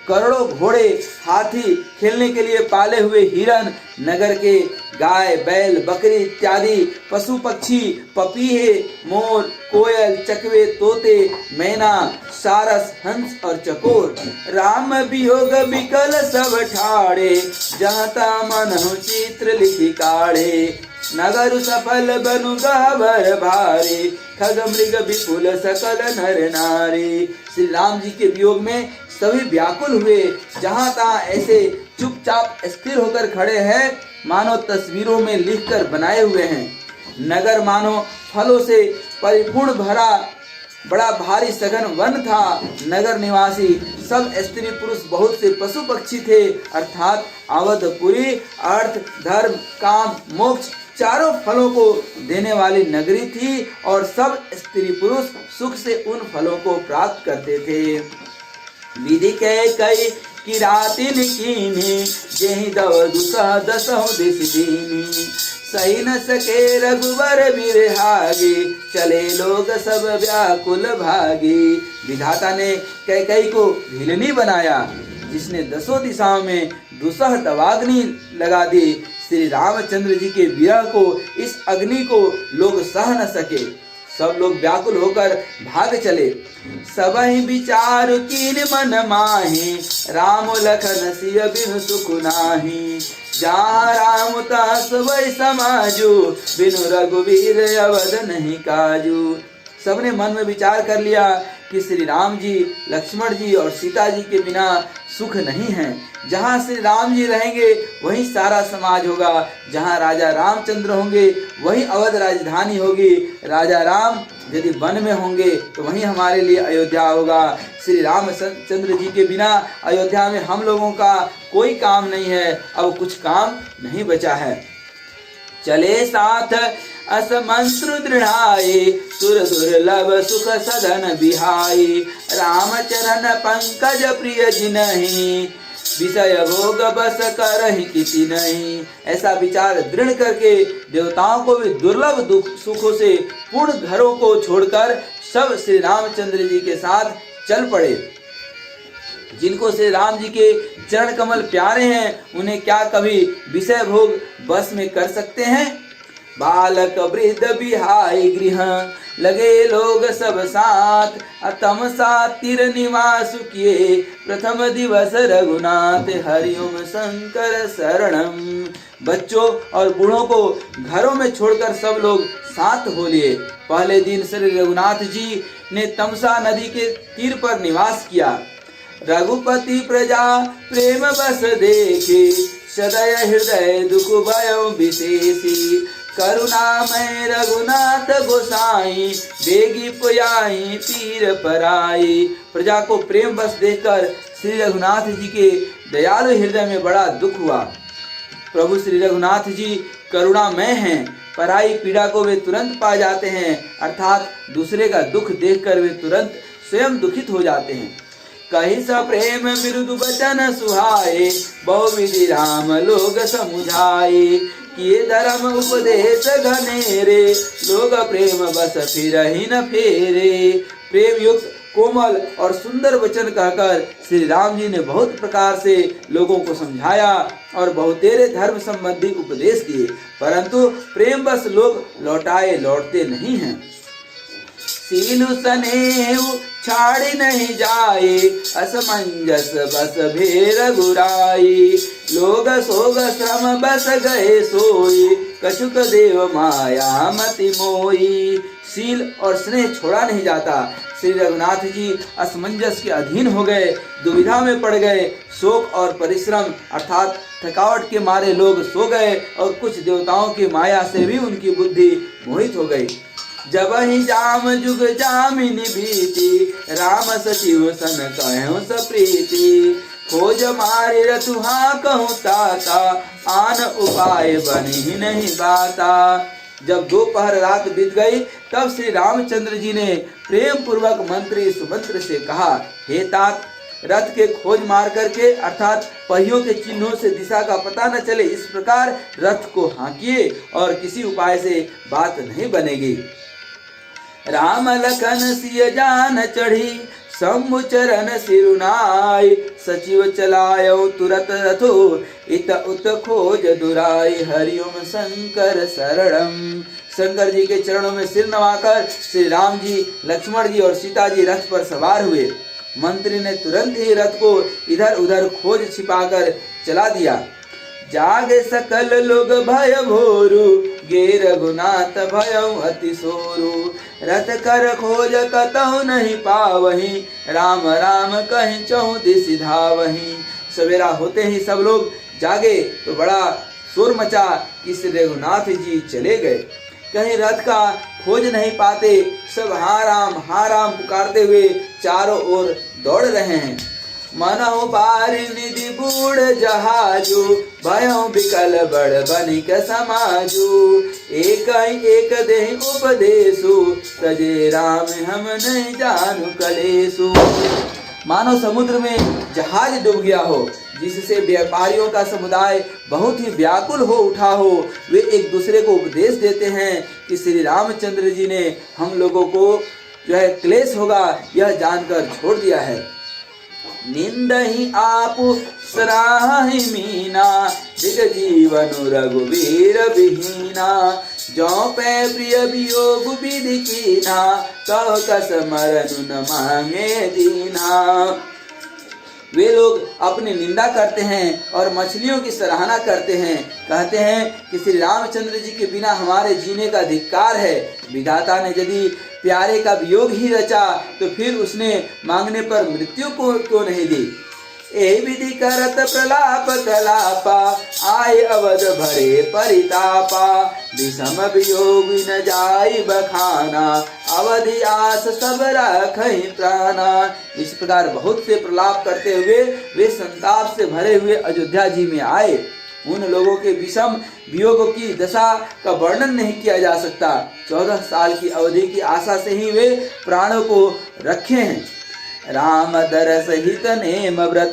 करोड़ों घोड़े, हाथी, खेलने के लिए पाले हुए हिरन, नगर के गाय, बैल, बकरी इत्यादि पशु पक्षी, पपीहे, मोर, कोयल, चकवे, तोते, मैना, सारस, हंस और चकोर, राम वियोग विकल सब ठाड़े, जहाँ मन हो चित्र लिखी काढ़े। नगर सफल बनु गहवर भारी, खग मृग विपुल सकल नर नारी। श्री राम जी के वियोग में सभी व्याकुल हुए, जहाँ तहाँ ऐसे चुपचाप स्थिर होकर खड़े हैं मानो तस्वीरों में लिखकर बनाए हुए हैं। नगर मानो फलों से परिपूर्ण भरा बड़ा भारी सघन वन था। नगर निवासी सब स्त्री पुरुष, बहुत से पशु पक्षी थे, अर्थात अवधपुरी अर्थ, धर्म, काम, मोक्ष चारों फलों को देने वाली नगरी थी और सब स्त्री पुरुष सुख से उन फलों को प्राप्त करते थे। विधि कह कई किरातिन कीनी, जेहि दव दुसह दसहु दिस दीनी, सही न सके रघुवर बिरहागी, चले लोग सब व्याकुल भागी। विधाता ने कैकई को भिलनी बनाया, जिसने दसों दिशाओं में दुसह दवाग्नि लगा दी। श्री रामचंद्र जी के विरह को, इस अग्नि को लोग सह न सके, सब लोग व्याकुल होकर भाग चले। सबहि विचार कीन मन माही, राम लखन सिय बिनु सुख नाही, जहाँ राम तहाँ सबहि समाजू, बिनु रघुवीर अवध नहीं काजू। सबने मन में विचार कर लिया कि श्री राम जी, लक्ष्मण जी और सीता जी के बिना सुख नहीं है। जहाँ श्री राम जी रहेंगे वहीं सारा समाज होगा, जहाँ राजा रामचंद्र होंगे वहीं अवध राजधानी होगी। राजा राम यदि वन में होंगे तो वहीं हमारे लिए अयोध्या होगा। श्री रामचंद्र जी के बिना अयोध्या में हम लोगों का कोई काम नहीं है, अब कुछ काम नहीं बचा है। चले साथ अस मंत्र दृढ़ाए, सुर दुर्लभ सुख सदन बिहाई, रामचरण पंकज प्रिय जिनहि, विषय भोग बस करहि किसी नहीं। ऐसा विचार दृढ़ करके देवताओं को भी दुर्लभ दुख सुखों से पूर्ण घरों को छोड़कर सब श्री रामचंद्र जी के साथ चल पड़े। जिनको श्री राम जी के चरण कमल प्यारे हैं, उन्हें क्या कभी विषय भोग बस में कर सकते हैं। बालक वृद्ध बिहाई गृह, लगे लोग सब साथ, अतम सातिर निवास किए, प्रथम दिवस रघुनाथ, हरिओम शंकर शरणम। बच्चों और बूढ़ों को घरों में छोड़कर सब लोग साथ हो लिए। पहले दिन श्री रघुनाथ जी ने तमसा नदी के तीर पर निवास किया। रघुपति प्रजा प्रेम बस देखे, सदय हृदय दुख भयो विशेषी, करुणामय रघुनाथ गोसाई, बेगी पुयाई पीर पराई। प्रजा को प्रेम बस देखकर श्री रघुनाथ जी के दयालु हृदय में बड़ा दुख हुआ। प्रभु श्री रघुनाथ जी करुणामय हैं, पराई पीड़ा को वे तुरंत पा जाते हैं, अर्थात दूसरे का दुख देखकर वे तुरंत स्वयं दुखित हो जाते हैं। कही स प्रेम मृदु बचन सुहाए, बहुविधि राम लोग समुझाए, किए धर्म उपदेश घनेरे, लोग प्रेम बस फिरहि न फेरे। प्रेम युक्त कोमल और सुंदर वचन कहकर श्री राम जी ने बहुत प्रकार से लोगों को समझाया और बहुतेरे धर्म संबंधी उपदेश दिए, परंतु प्रेमवश लोग लौटते नहीं हैं। सीलु सनेऊ छाड़ी नहीं जाए, असमंजस बस भेर गुराई, लोग सोग श्रम बस गए सोई, कछुक देव माया मति मोई। सील और स्नेह छोड़ा नहीं जाता। श्री रघुनाथ जी असमंजस के अधीन हो गए, दुविधा में पड़ गए। शोक और परिश्रम अर्थात थकावट के मारे लोग सो गए और कुछ देवताओं की माया से भी उनकी बुद्धि मोहित हो गई। जब ही जाम जुग जामिनी भीति, राम सचिव सन कहूँ सप्रीति, खोज मारे रतुहा कहूँ ताता, आन उपाय बनी ही नहीं बाता। जब दोपहर रात बीत गई तब श्री रामचंद्र जी ने प्रेम पूर्वक मंत्री सुमंत्र से कहा, हे तात, रथ के खोज मार करके अर्थात पहियों के चिन्हों से दिशा का पता न चले, इस प्रकार रथ को हाँकिए और किसी उपाय से बात नहीं बनेगी। राम लखन सिय जान चढ़ी, शंभु चरण सिरुनाई, सचिव चलायो तुरत रथो, इत उत खोज दुराई, हरिओम शंकर शरणम। शंकर जी के चरणों में सिर नवाकर श्री राम जी, लक्ष्मण जी और सीता जी रथ पर सवार हुए। मंत्री ने तुरंत ही रथ को इधर उधर खोज छिपाकर चला दिया। जागे सकल लोग भय भोरु, गे रघुनाथ भयउ अति सोरु, रथ कर खोज कतहु नहीं पावही, राम राम कहीं चहुदिस धावही। सवेरा होते ही सब लोग जागे तो बड़ा शोर मचा कि श्री रघुनाथ जी चले गए। कहीं रथ का खोज नहीं पाते, सब हाँ राम पुकारते हुए चारों ओर दौड़ रहे हैं। मनहु बारि निधि बूढ़ जहाजू, भयों बिकल बड़ बनिक समाजू, एक देहि उपदेशु, तजे राम हम नहीं जानू कलेसु। मानो समुद्र में जहाज डूब गया हो, जिससे व्यापारियों का समुदाय बहुत ही व्याकुल हो उठा हो। वे एक दूसरे को उपदेश देते हैं कि श्री रामचंद्र जी ने हम लोगों को जो है क्लेश होगा यह जानकर छोड़ दिया है। निंदहि आपु सराहि मीना, दिग जीवन रघुवीर विहीना, जो पे प्रिय वियोग विधि कीना, कह कस मरनु न मांगे दीना। वे लोग अपनी निंदा करते हैं और मछलियों की सराहना करते हैं, कहते हैं कि श्री रामचंद्र जी के बिना हमारे जीने का धिक्कार है। विधाता ने यदि प्यारे का वियोग ही रचा तो फिर उसने मांगने पर मृत्यु को क्यों नहीं दी। ए विधि करत प्रलाप कलापा, आय अवध भरे परितापा, विषम वियोग न जाई बखाना, अवधि आस सब रखहि प्राणा। इस प्रकार बहुत से प्रलाप करते हुए वे संताप से भरे हुए अयोध्या जी में आए। उन लोगों के विषम वियोग की दशा का वर्णन नहीं किया जा सकता। 14 साल की अवधि की आशा से ही वे प्राणों को रखे हैं। राम दरस हित नेम व्रत,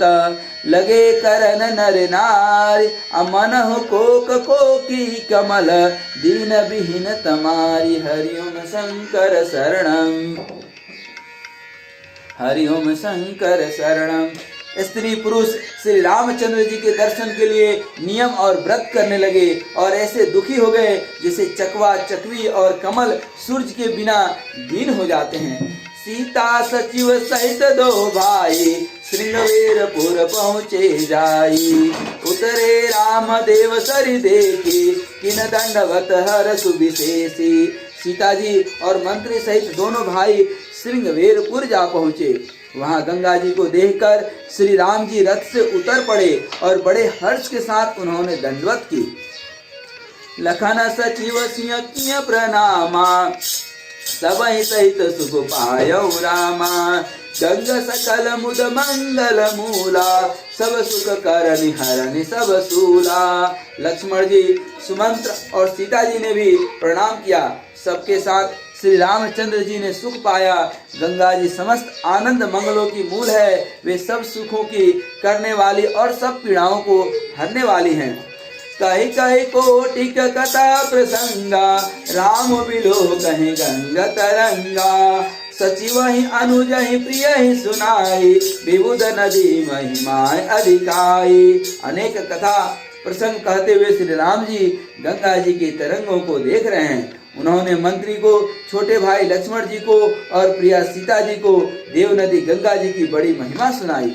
लगे करन नर नारी, अमनहु कोक कोकी कमल, दीन विहीन तमारी, हरिओम शंकर शरणम, हरिओम शंकर शरणम। स्त्री पुरुष श्री रामचंद्र जी के दर्शन के लिए नियम और व्रत करने लगे और ऐसे दुखी हो गए जैसे चकवा चकवी और कमल सूरज के बिना दीन हो जाते हैं। सीता सचिव सहित दो भाई, श्रृंगवेरपुर पहुँचे जाई, उतरे राम देव सरि देखी, किन दंडवत हर सुविशेषी। सीता जी और मंत्री सहित दोनों भाई श्रृंगवेरपुर जा पहुँचे। वहां गंगा जी को देखकर श्री राम जी रथ से उतर पड़े और बड़े हर्ष के साथ उन्होंने दंडवत की। लखन सचिव सिंह किय प्रणामा, सबहि सहित सुख पायौ रामा, गंग सकल मुद मंगल मूला, सब सुख करनि हरनि सब सूला। लक्ष्मण जी, सुमंत्र और सीता जी ने भी प्रणाम किया। सबके साथ श्री रामचंद्र जी ने सुख पाया। गंगा जी समस्त आनंद मंगलों की मूल है। वे सब सुखों की करने वाली और सब पीड़ाओं को हरने वाली हैं। कही कही कोटिक कथा प्रसंगा, राम बिलो कहीं गंगा तरंगा, सचिव ही अनुज ही प्रिय ही सुनाई, विबुध नदी महिमाएं अधिकाई। अनेक कथा प्रसंग कहते हुए श्री राम जी गंगा जी के तरंगों को देख रहे हैं। उन्होंने मंत्री को, छोटे भाई लक्ष्मण जी को और प्रिया सीता जी को देव नदी गंगा जी की बड़ी महिमा सुनाई।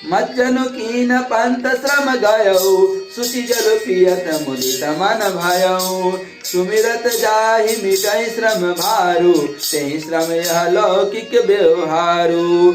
मज्जनु कीन पंत श्रम गयो, सुचि जल पियत मुदित मन भयऊ, सुमिरत जाहि मिटहि श्रम भारू, तेहि श्रम यह लौकिक व्यवहारू।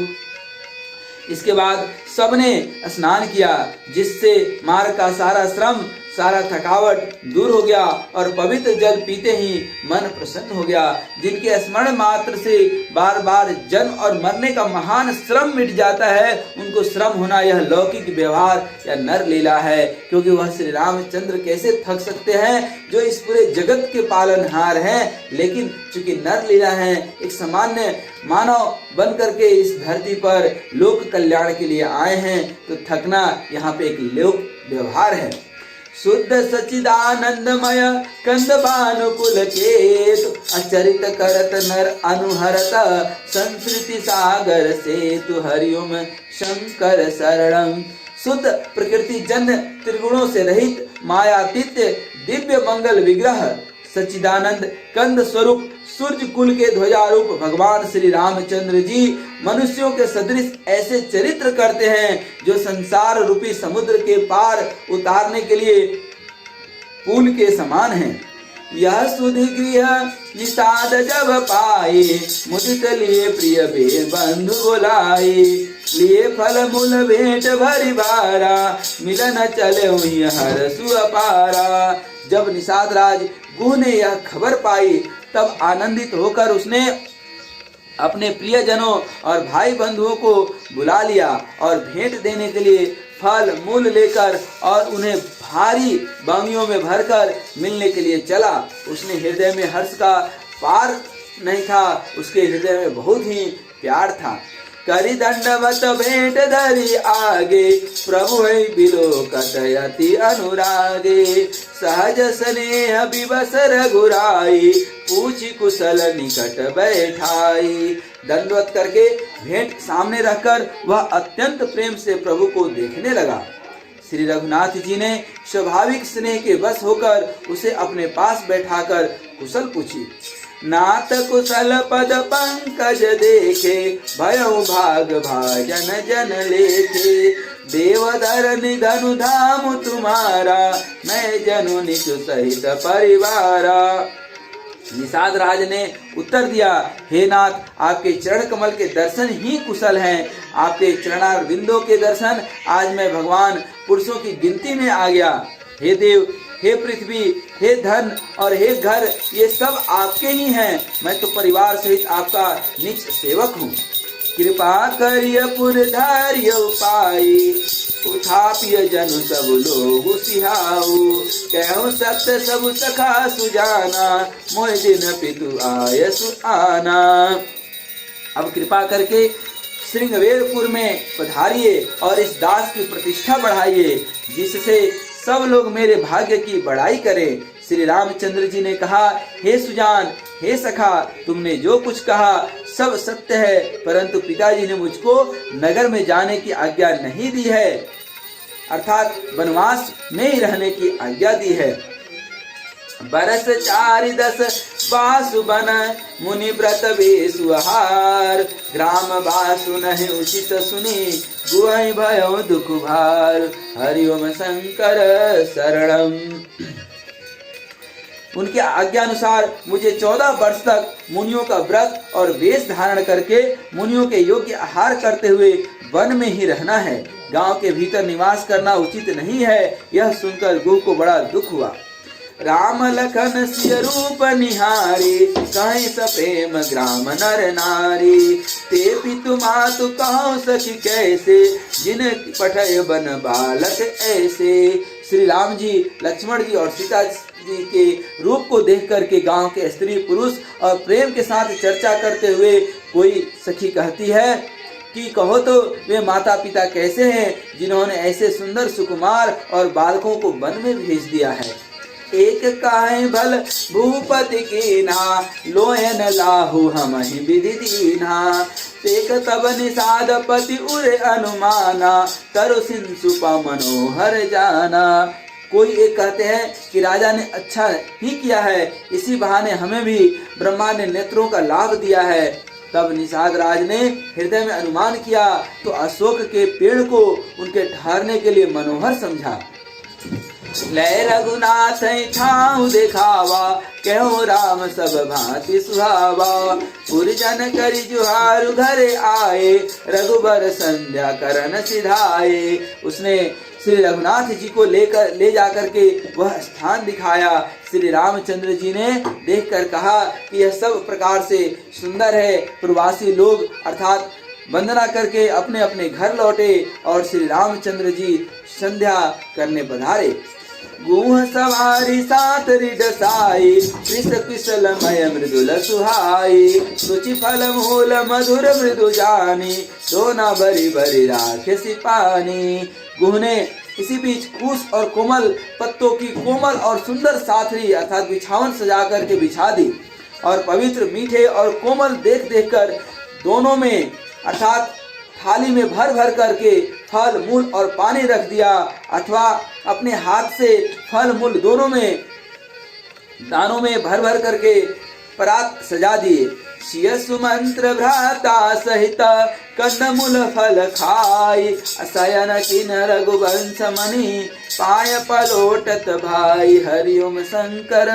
इसके बाद सबने स्नान किया, जिससे मार्ग का सारा श्रम, सारा थकावट दूर हो गया और पवित्र जल पीते ही मन प्रसन्न हो गया। जिनके स्मरण मात्र से बार बार जन्म और मरने का महान श्रम मिट जाता है, उनको श्रम होना यह लौकिक व्यवहार या नर लीला है। क्योंकि वह श्री रामचंद्र कैसे थक सकते हैं जो इस पूरे जगत के पालनहार हैं, लेकिन चूंकि नर लीला है, एक सामान्य मानव बन करके इस धरती पर लोक कल्याण के लिए आए हैं, तो थकना यहाँ पे एक लोक व्यवहार है। शुद्ध सच्चिदानंदमय कंद भानुकुल केतु, अचरित करत नर अनुहरत, संस्कृति सागर सेतु, हरिओम शंकर शरणम। शुद्ध प्रकृति जन्य त्रिगुणों से रहित मायातीत दिव्य मंगल विग्रह सच्चिदानंद कंद स्वरूप सूर्य कुल के ध्वजारूप भगवान श्री रामचंद्र जी मनुष्यों के सदृश ऐसे चरित्र करते हैं जो संसार रूपी समुद्र के पार उतारने के लिए पुल के समान हैं। यह सुधि गृह निषाद जब पाए, मुदित लिए प्रिय बे बंधु बोलाए, लिए फल मूल भेंट भरी बारा, मिलन चले हुई हर सुअपारा। जब निषाद राज गुह ने यह खबर पाई, तब आनंदित होकर उसने अपने प्रियजनों और भाई बंधुओं को बुला लिया और भेंट देने के लिए फल मूल लेकर और उन्हें भारी बांगियों में भरकर मिलने के लिए चला। उसने हृदय में हर्ष का पार नहीं था, उसके हृदय में बहुत ही प्यार था। करी दंडवत भेंट धरी आगे, प्रभु है बिलो कटयति अनुरागे, सहज स्नेह विवश रघुराई, पूछी कुशल निकट बैठाई। दंडवत करके भेंट सामने रखकर वह अत्यंत प्रेम से प्रभु को देखने लगा। श्री रघुनाथ जी ने स्वाभाविक स्नेह के वश होकर उसे अपने पास बैठाकर कुशल पूछी। नाथ कुशल पद पंकज देखे, भयउ भाग भाजन जन लेखे, देवधर निधनु धाम तुम्हारा, मैं जनु निकु सहित परिवारा। निषाद राज ने उत्तर दिया, हे नाथ, आपके चरण कमल के दर्शन ही कुशल हैं। आपके चरणार बिंदों के दर्शन आज मैं भगवान पुरुषों की गिनती में आ गया। हे देव, हे पृथ्वी, हे धन और हे घर, ये सब आपके ही हैं। मैं तो परिवार सहित आपका निज सेवक हूँ। कृपा करिय पुरधार्य पाई, उठापिय जनु सब लोग सिहाऊ, कहूँ सत्य सब सखा सुजाना, मोह दिन पितु आय सुआना। अब कृपा करके श्रृंगवेरपुर में पधारिए और इस दास की प्रतिष्ठा बढ़ाइए, जिससे सब लोग मेरे भाग्य की बड़ाई करें। श्री रामचंद्र जी ने कहा, हे सुजान, हे सखा, तुमने जो कुछ कहा सब सत्य है, परंतु पिताजी ने मुझको नगर में जाने की आज्ञा नहीं दी है, अर्थात वनवास में ही रहने की आज्ञा दी है। बरस 4-10 बासु बन, मुनि व्रत बेसु आहार, ग्राम बासु नहीं उचित सुनी, गुहै भयो दुख भार, हरिओम शंकर शरणम। उनके आज्ञा अनुसार मुझे 14 वर्ष तक मुनियों का व्रत और वेश धारण करके मुनियों के योग्य आहार करते हुए वन में ही रहना है। गांव के भीतर निवास करना उचित नहीं है। यह सुनकर गुह को बड़ा दुख हुआ। राम लखन सिय रूप निहारी, कहीं सप्रेम ग्राम नर नारी, ते पितु मातु कहो सखी कैसे, जिन पठय बन बालक ऐसे। श्री राम जी, लक्ष्मण जी और सीता जी के रूप को देख करके गांव के स्त्री पुरुष और प्रेम के साथ चर्चा करते हुए कोई सखी कहती है कि कहो तो वे माता पिता कैसे हैं जिन्होंने ऐसे सुंदर सुकुमार और बालकों को वन में भेज दिया है। एक काहे भल भूपति कीन्हा, लोयन लाहु हमहि विधि दीन्हा। एक तब निषाद पति उरे अनुमाना, तरु सिंसु मनोहर जाना। कोई एक कहते हैं कि राजा ने अच्छा ही किया है, इसी बहाने हमें भी ब्रह्मा ने नेत्रों का लाभ दिया है। तब निषाद राज ने हृदय में अनुमान किया तो अशोक के पेड़ को उनके ठहरने के लिए मनोहर समझा। लय रघुनाथ ठाऊ दिखावा, कहो राम सब भांति सुहावा। पुरजन करि जुहारु घरे आए, रघुबर संध्या करन सिधाए। उसने श्री रघुनाथ जी को ले जाकर के वह स्थान दिखाया। श्री रामचंद्र जी ने देखकर कहा कि यह सब प्रकार से सुंदर है। प्रवासी लोग अर्थात वंदना करके अपने अपने घर लौटे और श्री रामचंद्र जी संध्या करने पधारे। गुह सवारी सात रिडसाई, कृष कुशलमय मृदुल सुहाई। रुचि फल मूल मधुर मृदु जानी, दोना बरी बरी राखे पानी। गुह ने इसी बीच कुश और कोमल पत्तों की कोमल और सुंदर साथरी अर्थात बिछावन सजा करके बिछा दी और पवित्र मीठे और कोमल देख देख कर दोनों में अर्थात थाली में भर भर करके फल मूल और पानी रख दिया अथवा अपने हाथ से फल मूल दोनों में दानों में भर भर करके परात सजा दिए। सिय सुमंत्र भ्राता सहित कंदमूल फल खाई, असयन किन रघुवंश मणि, पाय पलोटत भाई। हरिओम शंकर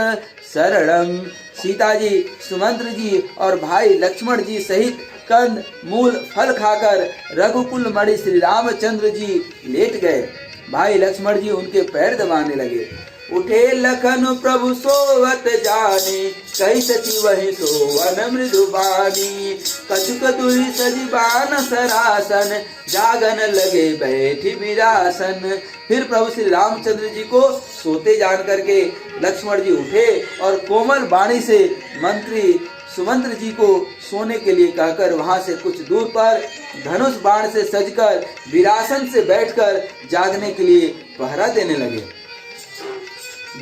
शरणम। सीता जी, सुमंत्र जी और भाई लक्ष्मण जी सहित कंद मूल फल खाकर रघुकुल मणि श्री रामचंद्र जी लेट गए। भाई लक्ष्मण जी उनके पैर दबाने लगे। उठे लखन प्रभु सोवत जाने, कही सची वही सोवन मृदुबानी। कछुक दुहि सजीबान सरासन, जागन लगे बैठी विरासन। फिर प्रभु श्री रामचंद्र जी को सोते जान करके लक्ष्मण जी उठे और कोमल वाणी से मंत्री सुमंत्र जी को सोने के लिए कहकर वहां से कुछ दूर पर धनुष बाण से सजकर विरासन से बैठकर जागने के लिए पहरा देने लगे।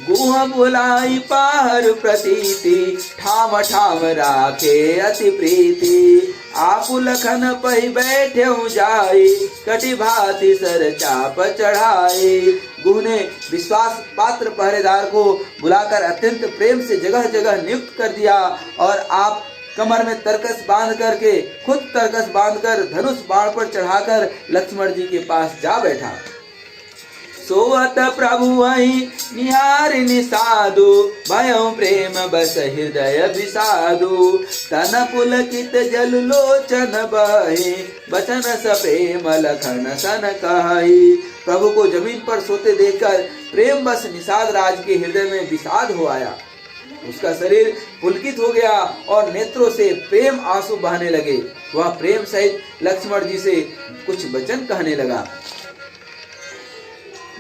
गुह बुलाई पाहर प्रतीति, ठाम ठाम राखे अति प्रीति। आपु लखन पही बैठे जाई, कटि भांति सर चाप चढ़ाई। गुह ने विश्वास पात्र पहरेदार को बुलाकर अत्यंत प्रेम से जगह जगह नियुक्त कर दिया और आप कमर में तरकस बांध करके खुद तरकस बांधकर धनुष बाण पर चढ़ाकर लक्ष्मण जी के पास जा बैठा। सोवत प्रभु वही निहारिनि साधु, भयो प्रेम बस हृदय विषादु। तन पुलकित जल लोचन बहे, बचन स प्रेम लखन सन कहि। प्रभु को जमीन पर सोते देखकर प्रेम बस निषाद राज के हृदय में विषाद हो आया। उसका शरीर पुलकित हो गया और नेत्रों से प्रेम आंसू बहने लगे। वह प्रेम सहित लक्ष्मण जी से कुछ वचन कहने लगा।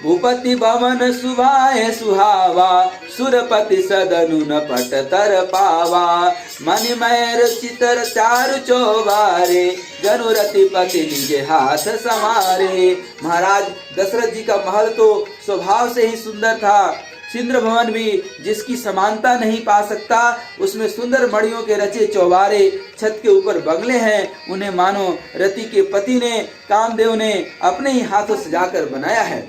भूपति भवन सुभाए सुहावा, सुरपति सदनु न पट तर पावा। मणिमय चितर चारु चौबारे, जनुरति पति निज हाथ समारे। महाराज दशरथ जी का महल तो स्वभाव से ही सुंदर था। सिंद्र भवन भी जिसकी समानता नहीं पा सकता, उसमें सुंदर मणियों के रचे चौबारे, छत के ऊपर बंगले हैं। उन्हें मानो रति के पति ने कामदेव ने अपने ही हाथों सजाकर बनाया है।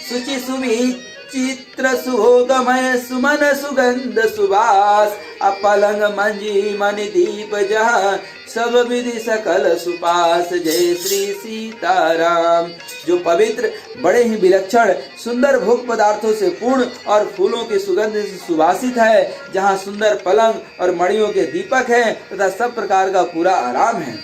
सुचि सुविचित्र सुभोगमय सुमन सुगंध सुवास, अपलंग मंजी मणि दीप जहाँ, सब विधि सकल सुपास। जय श्री सीताराम। जो पवित्र बड़े ही विलक्षण सुंदर भोग पदार्थों से पूर्ण और फूलों के सुगंध से सुवासित है, जहाँ सुंदर पलंग और मणियों के दीपक हैं तथा सब प्रकार का पूरा आराम है।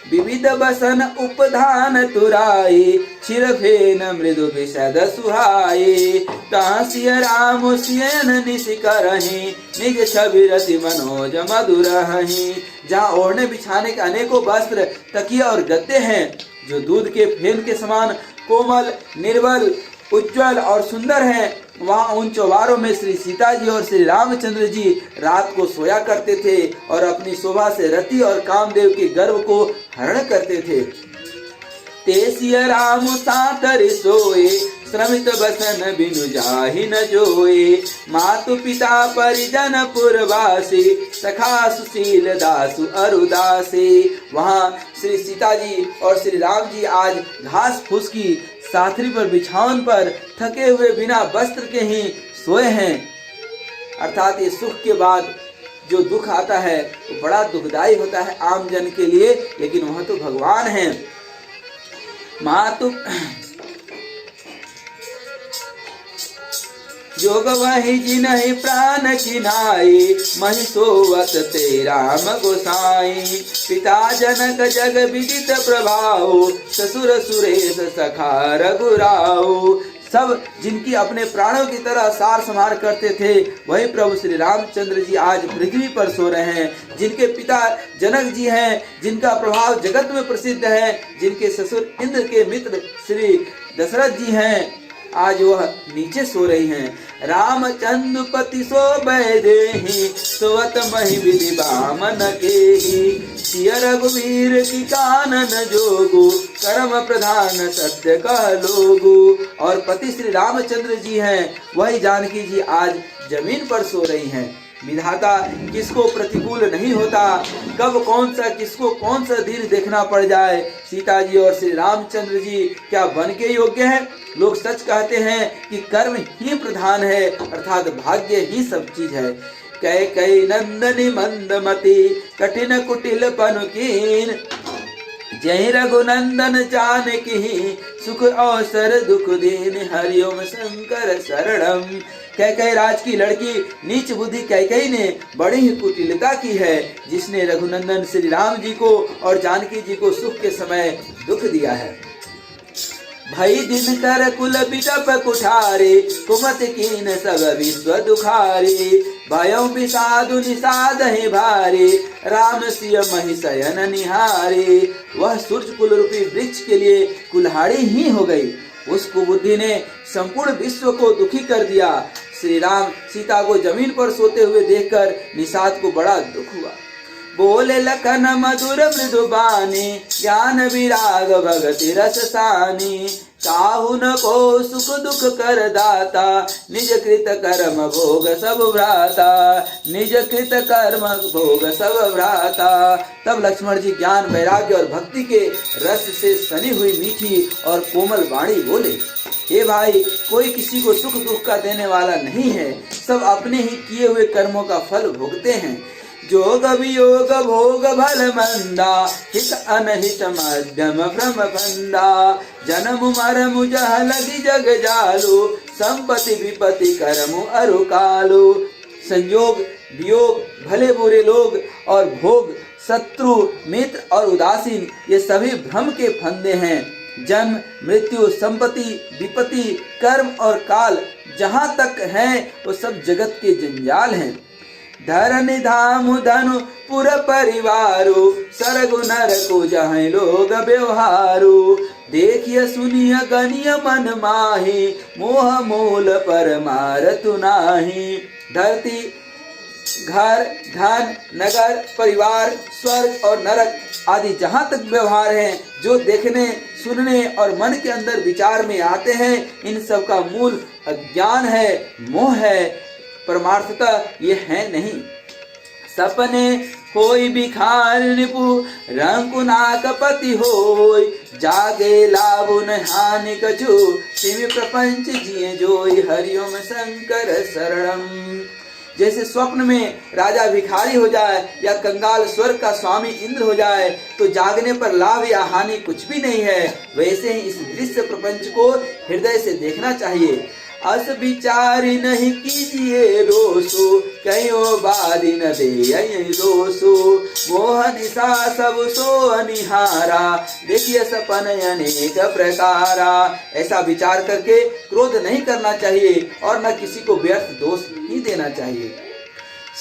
विविध बसन उपधान तुराई, छिरफेन मृदु विशद सुहाई। तहाँ सिय राम सियन निशि करहि, निज छवि रति मनोज मधुर हहि। जहाँ ओढ़ने बिछाने के अनेकों वस्त्र तकिया और गद्दे हैं जो दूध के फेन के समान कोमल निर्बल उज्जवल और सुंदर हैं, वहाँ उन चौबारों में श्री सीता जी और श्री रामचंद्र जी रात को सोया करते थे और अपनी शोभा से रति और कामदेव के गर्व को हरण करते थे। ते सिय राम सातर सोए, श्रमित बसन बिनु जाहि न जोए। मातु पिता परिजन पुरवासी, सखा सुशील दासु अरुदासी। वहाँ श्री सीता जी और श्री राम जी आज घास फूस की साथरी पर बिछावन पर थके हुए बिना वस्त्र के ही सोए हैं। अर्थात ये सुख के बाद जो दुख आता है वो बड़ा दुखदायी होता है आम जन के लिए, लेकिन वह तो भगवान है। मातु जोग वही जिनहि प्राण किनाई, महि सोवत ते राम गोसाई। पिता जनक जग विदित प्रभाव, ससुर सुरेश सखा रघुराऊ। सब जिनकी अपने प्राणों की तरह सार संभार करते थे वही प्रभु श्री रामचंद्र जी आज पृथ्वी पर सो रहे हैं। जिनके पिता जनक जी हैं, जिनका प्रभाव जगत में प्रसिद्ध है, जिनके ससुर इंद्र के मित्र श्री दशरथ जी हैं, आज वह नीचे सो रही हैं। रामचंद्र पति सो बैदेहि, सोवत महि विधि बामन केहि। सिय रघुवीर की कानन जोगु, कर्म प्रधान सत्य कह लोगु। और पति श्री रामचंद्र जी हैं, वही जानकी जी आज जमीन पर सो रही हैं। विधाता किसको प्रतिकूल नहीं होता, कब कौन सा किसको कौन सा दिन देखना पड़ जाए। सीता जी और श्री रामचंद्र जी क्या बन के योग्य हैं? लोग सच कहते हैं कि कर्म ही प्रधान है, अर्थात भाग्य ही सब चीज है। कई कई नंदनी मंदमती, कठिन कुटिल पनुकीन। जय रघुनंदन जानकी, सुख अवसर दुख दीन। हरिओम शंकर शरणम। कैकेयी राज की लड़की नीच बुद्धि कैकेयी ने बड़ी ही कुटिलता की है, जिसने रघुनंदन श्री राम जी को और जानकी जी को सुख के समय दुख दिया है। भई दिन कर कुल बिटप कुठारे, कुमत कीन सब विश्व दुखारे। भयउ विषादु निषाद है भारे, राम सिय महि शयन निहारे। वह सूर्य कुल रूपी वृक्ष के लिए कुल्हाड़ी ही हो गई। उस कुबुद्धि ने संपूर्ण विश्व को दुखी कर दिया। श्री राम सीता को जमीन पर सोते हुए देखकर निषाद को बड़ा दुख हुआ। बोले लखन मधुर मृदु बानी, ज्ञान विराग भगति रस सानी। काहू न को सुख दुख कर दाता, निज कृत कर्म भोग सब भ्राता। निज कृत कर्म भोग सब भ्राता। तब लक्ष्मण जी ज्ञान वैराग्य और भक्ति के रस से सनी हुई मीठी और कोमल वाणी बोले, हे भाई, कोई किसी को सुख दुख का देने वाला नहीं है, सब अपने ही किए हुए कर्मों का फल भोगते हैं। जोग वियोग भोग भल मंदा, हित अनहित मध्यम भ्रम फंदा। जन्म मरमु जह लगी जग जालू, संपत्ति विपत्ति करमु अरु कालू। संयोग वियोग, भले बुरे लोग और भोग, शत्रु मित्र और उदासीन, ये सभी भ्रम के फंदे हैं। जन्म मृत्यु संपत्ति विपत्ति कर्म और काल जहाँ तक हैं वो सब जगत के जंजाल हैं। धरनि धाम धनु पुर परिवारो, सरगु नर को जहाँ लोग व्यवहारो। देखिए सुनिय गनिय मन माही, मोह मूल पर मारतु नाही। धरती घर धन नगर परिवार स्वर्ग और नरक आदि जहाँ तक व्यवहार हैं, जो देखने सुनने और मन के अंदर विचार में आते हैं, इन सब का मूल अज्ञान है, मोह है, परमार्थतः ये है नहीं। सपने होई बिखार निपु, रंकुनाक पति होय। जागे लाभुन हानि कछु, तिमि प्रपंच जिए जोई। हरिओम शंकर शरणम। जैसे स्वप्न में राजा भिखारी हो जाए या कंगाल स्वर्ग का स्वामी इंद्र हो जाए तो जागने पर लाभ या हानि कुछ भी नहीं है, वैसे ही इस दृश्य प्रपंच को हृदय से देखना चाहिए। अस विचारी नहीं कीजिए रोसो, कहियो बादी न दे दोसो। मोह निशा सब सो अनिहारा, देखिए सपन अनेक प्रकारा। ऐसा विचार करके क्रोध नहीं करना चाहिए और न किसी को व्यर्थ दोष ही देना चाहिए।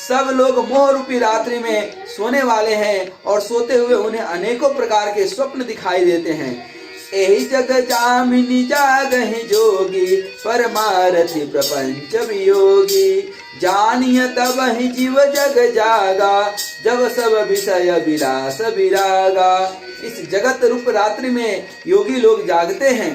सब लोग मोह रूपी रात्रि में सोने वाले हैं और सोते हुए उन्हें अनेकों प्रकार के स्वप्न दिखाई देते हैं। एहि जग जामिनी जागहि जोगी, परमारथि प्रपंच वियोगी। जानिय तब ही जीव जग जागा, जब सब विषय विलास विरागा। इस जगत रूप रात्रि में योगी लोग जागते हैं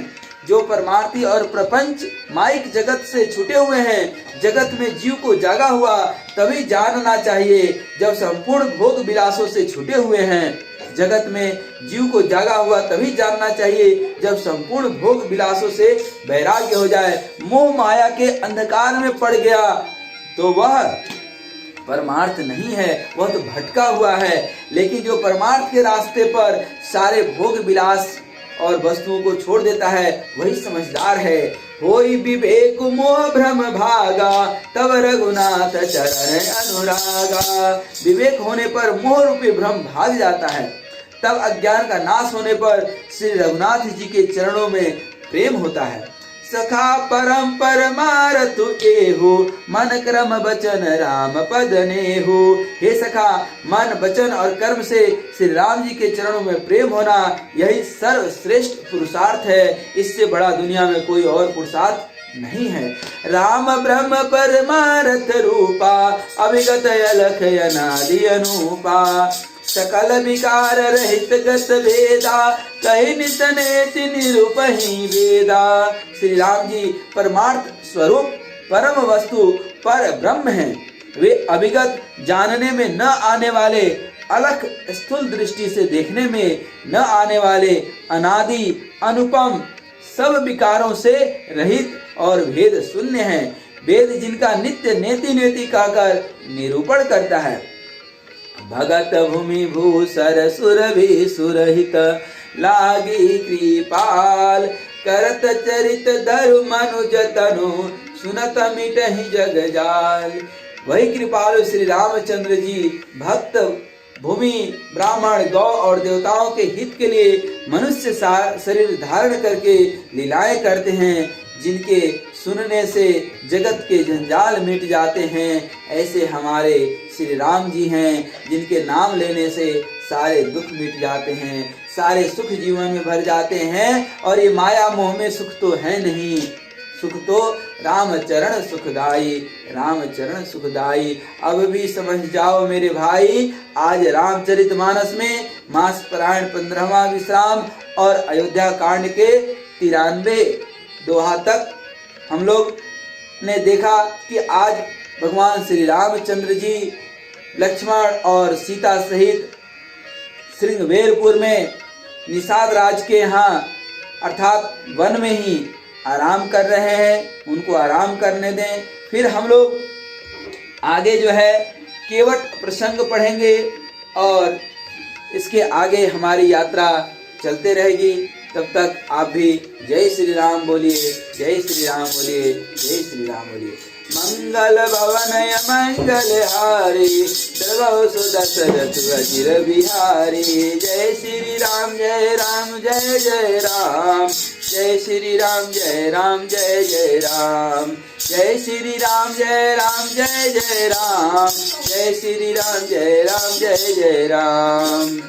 जो परमार्थी और प्रपंच माइक जगत से छूटे हुए हैं। जगत में जीव को जागा हुआ तभी जानना चाहिए जब संपूर्ण भोग विलासों से छूटे हुए हैं। जगत में जीव को जागा हुआ तभी जानना चाहिए जब संपूर्ण भोग विलासों से वैराग्य हो जाए। मोह माया के अंधकार में पड़ गया तो वह परमार्थ नहीं है, वह तो भटका हुआ है। लेकिन जो परमार्थ के रास्ते पर सारे भोग विलास और वस्तुओं को छोड़ देता है वही समझदार है। होई विवेक मोह भ्रम भागा तब रघुनाथ चरण अनुरागा। विवेक होने पर मोह रूपी भ्रम भाग जाता है, तब अज्ञान का नाश होने पर श्री रघुनाथ जी के चरणों में प्रेम होता है। सखा परम परमारथ एहु मन क्रम वचन राम पद नेहु। हे सखा, मन वचन और कर्म से श्री राम जी के चरणों में प्रेम होना यही सर्वश्रेष्ठ पुरुषार्थ है। इससे बड़ा दुनिया में कोई और पुरुषार्थ नहीं है। राम ब्रह्म परमारथ रूपा अभिगत अलख अनादि अनूपा। सकल विकार रहित गत वेदा कहि नित नेति निरूपहि वेदा। श्री राम जी परमार्थ स्वरूप परम वस्तु पर ब्रह्म हैं। वे अभिगत जानने में न आने वाले, अलख स्थूल दृष्टि से देखने में न आने वाले, अनादि अनुपम, सब विकारों से रहित और भेद शून्य हैं। वेद जिनका नित्य नेति नेति कहकर निरूपण करता है। भगत भूमि भूसर सुरभि सुरहित लागी कृपाल करत चरित धरु मनुज तनु सुनत मिटहि जग जाल। वही कृपालु श्री रामचंद्र जी भक्त भूमि ब्राह्मण गौ और देवताओं के हित के लिए मनुष्य शरीर धारण करके लीलाएं करते हैं, जिनके सुनने से जगत के जंजाल मिट जाते हैं। ऐसे हमारे श्री राम जी हैं, जिनके नाम लेने से सारे दुख मिट जाते हैं, सारे सुख जीवन में भर जाते हैं। और ये माया मोह में सुख तो है नहीं, सुख तो राम चरण सुखदाई, राम चरण सुखदाई। अब भी समझ जाओ मेरे भाई, आज रामचरितमानस में मास पारायण 15वां विश्राम और अयोध्या कांड के 93 दोहा तक हम लोग ने देखा कि आज भगवान श्री रामचंद्र जी लक्ष्मण और सीता सहित श्रृंगवेरपुर में निषाद राज के यहाँ अर्थात वन में ही आराम कर रहे हैं। उनको आराम करने दें। फिर हम लोग आगे जो है केवट प्रसंग पढ़ेंगे और इसके आगे हमारी यात्रा चलते रहेगी। तब तक आप भी जय श्री राम बोलिए, जय श्री राम बोलिए, जय श्री राम बोलिए। मंगल भवन मंगल हारी द्रवौ सुदशरथ अचिर बिहारी। जय श्री राम जय राम जय जय राम, जय श्री राम जय राम जय जय राम, जय श्री राम जय राम जय जय राम, जय श्री राम जय राम जय जय राम।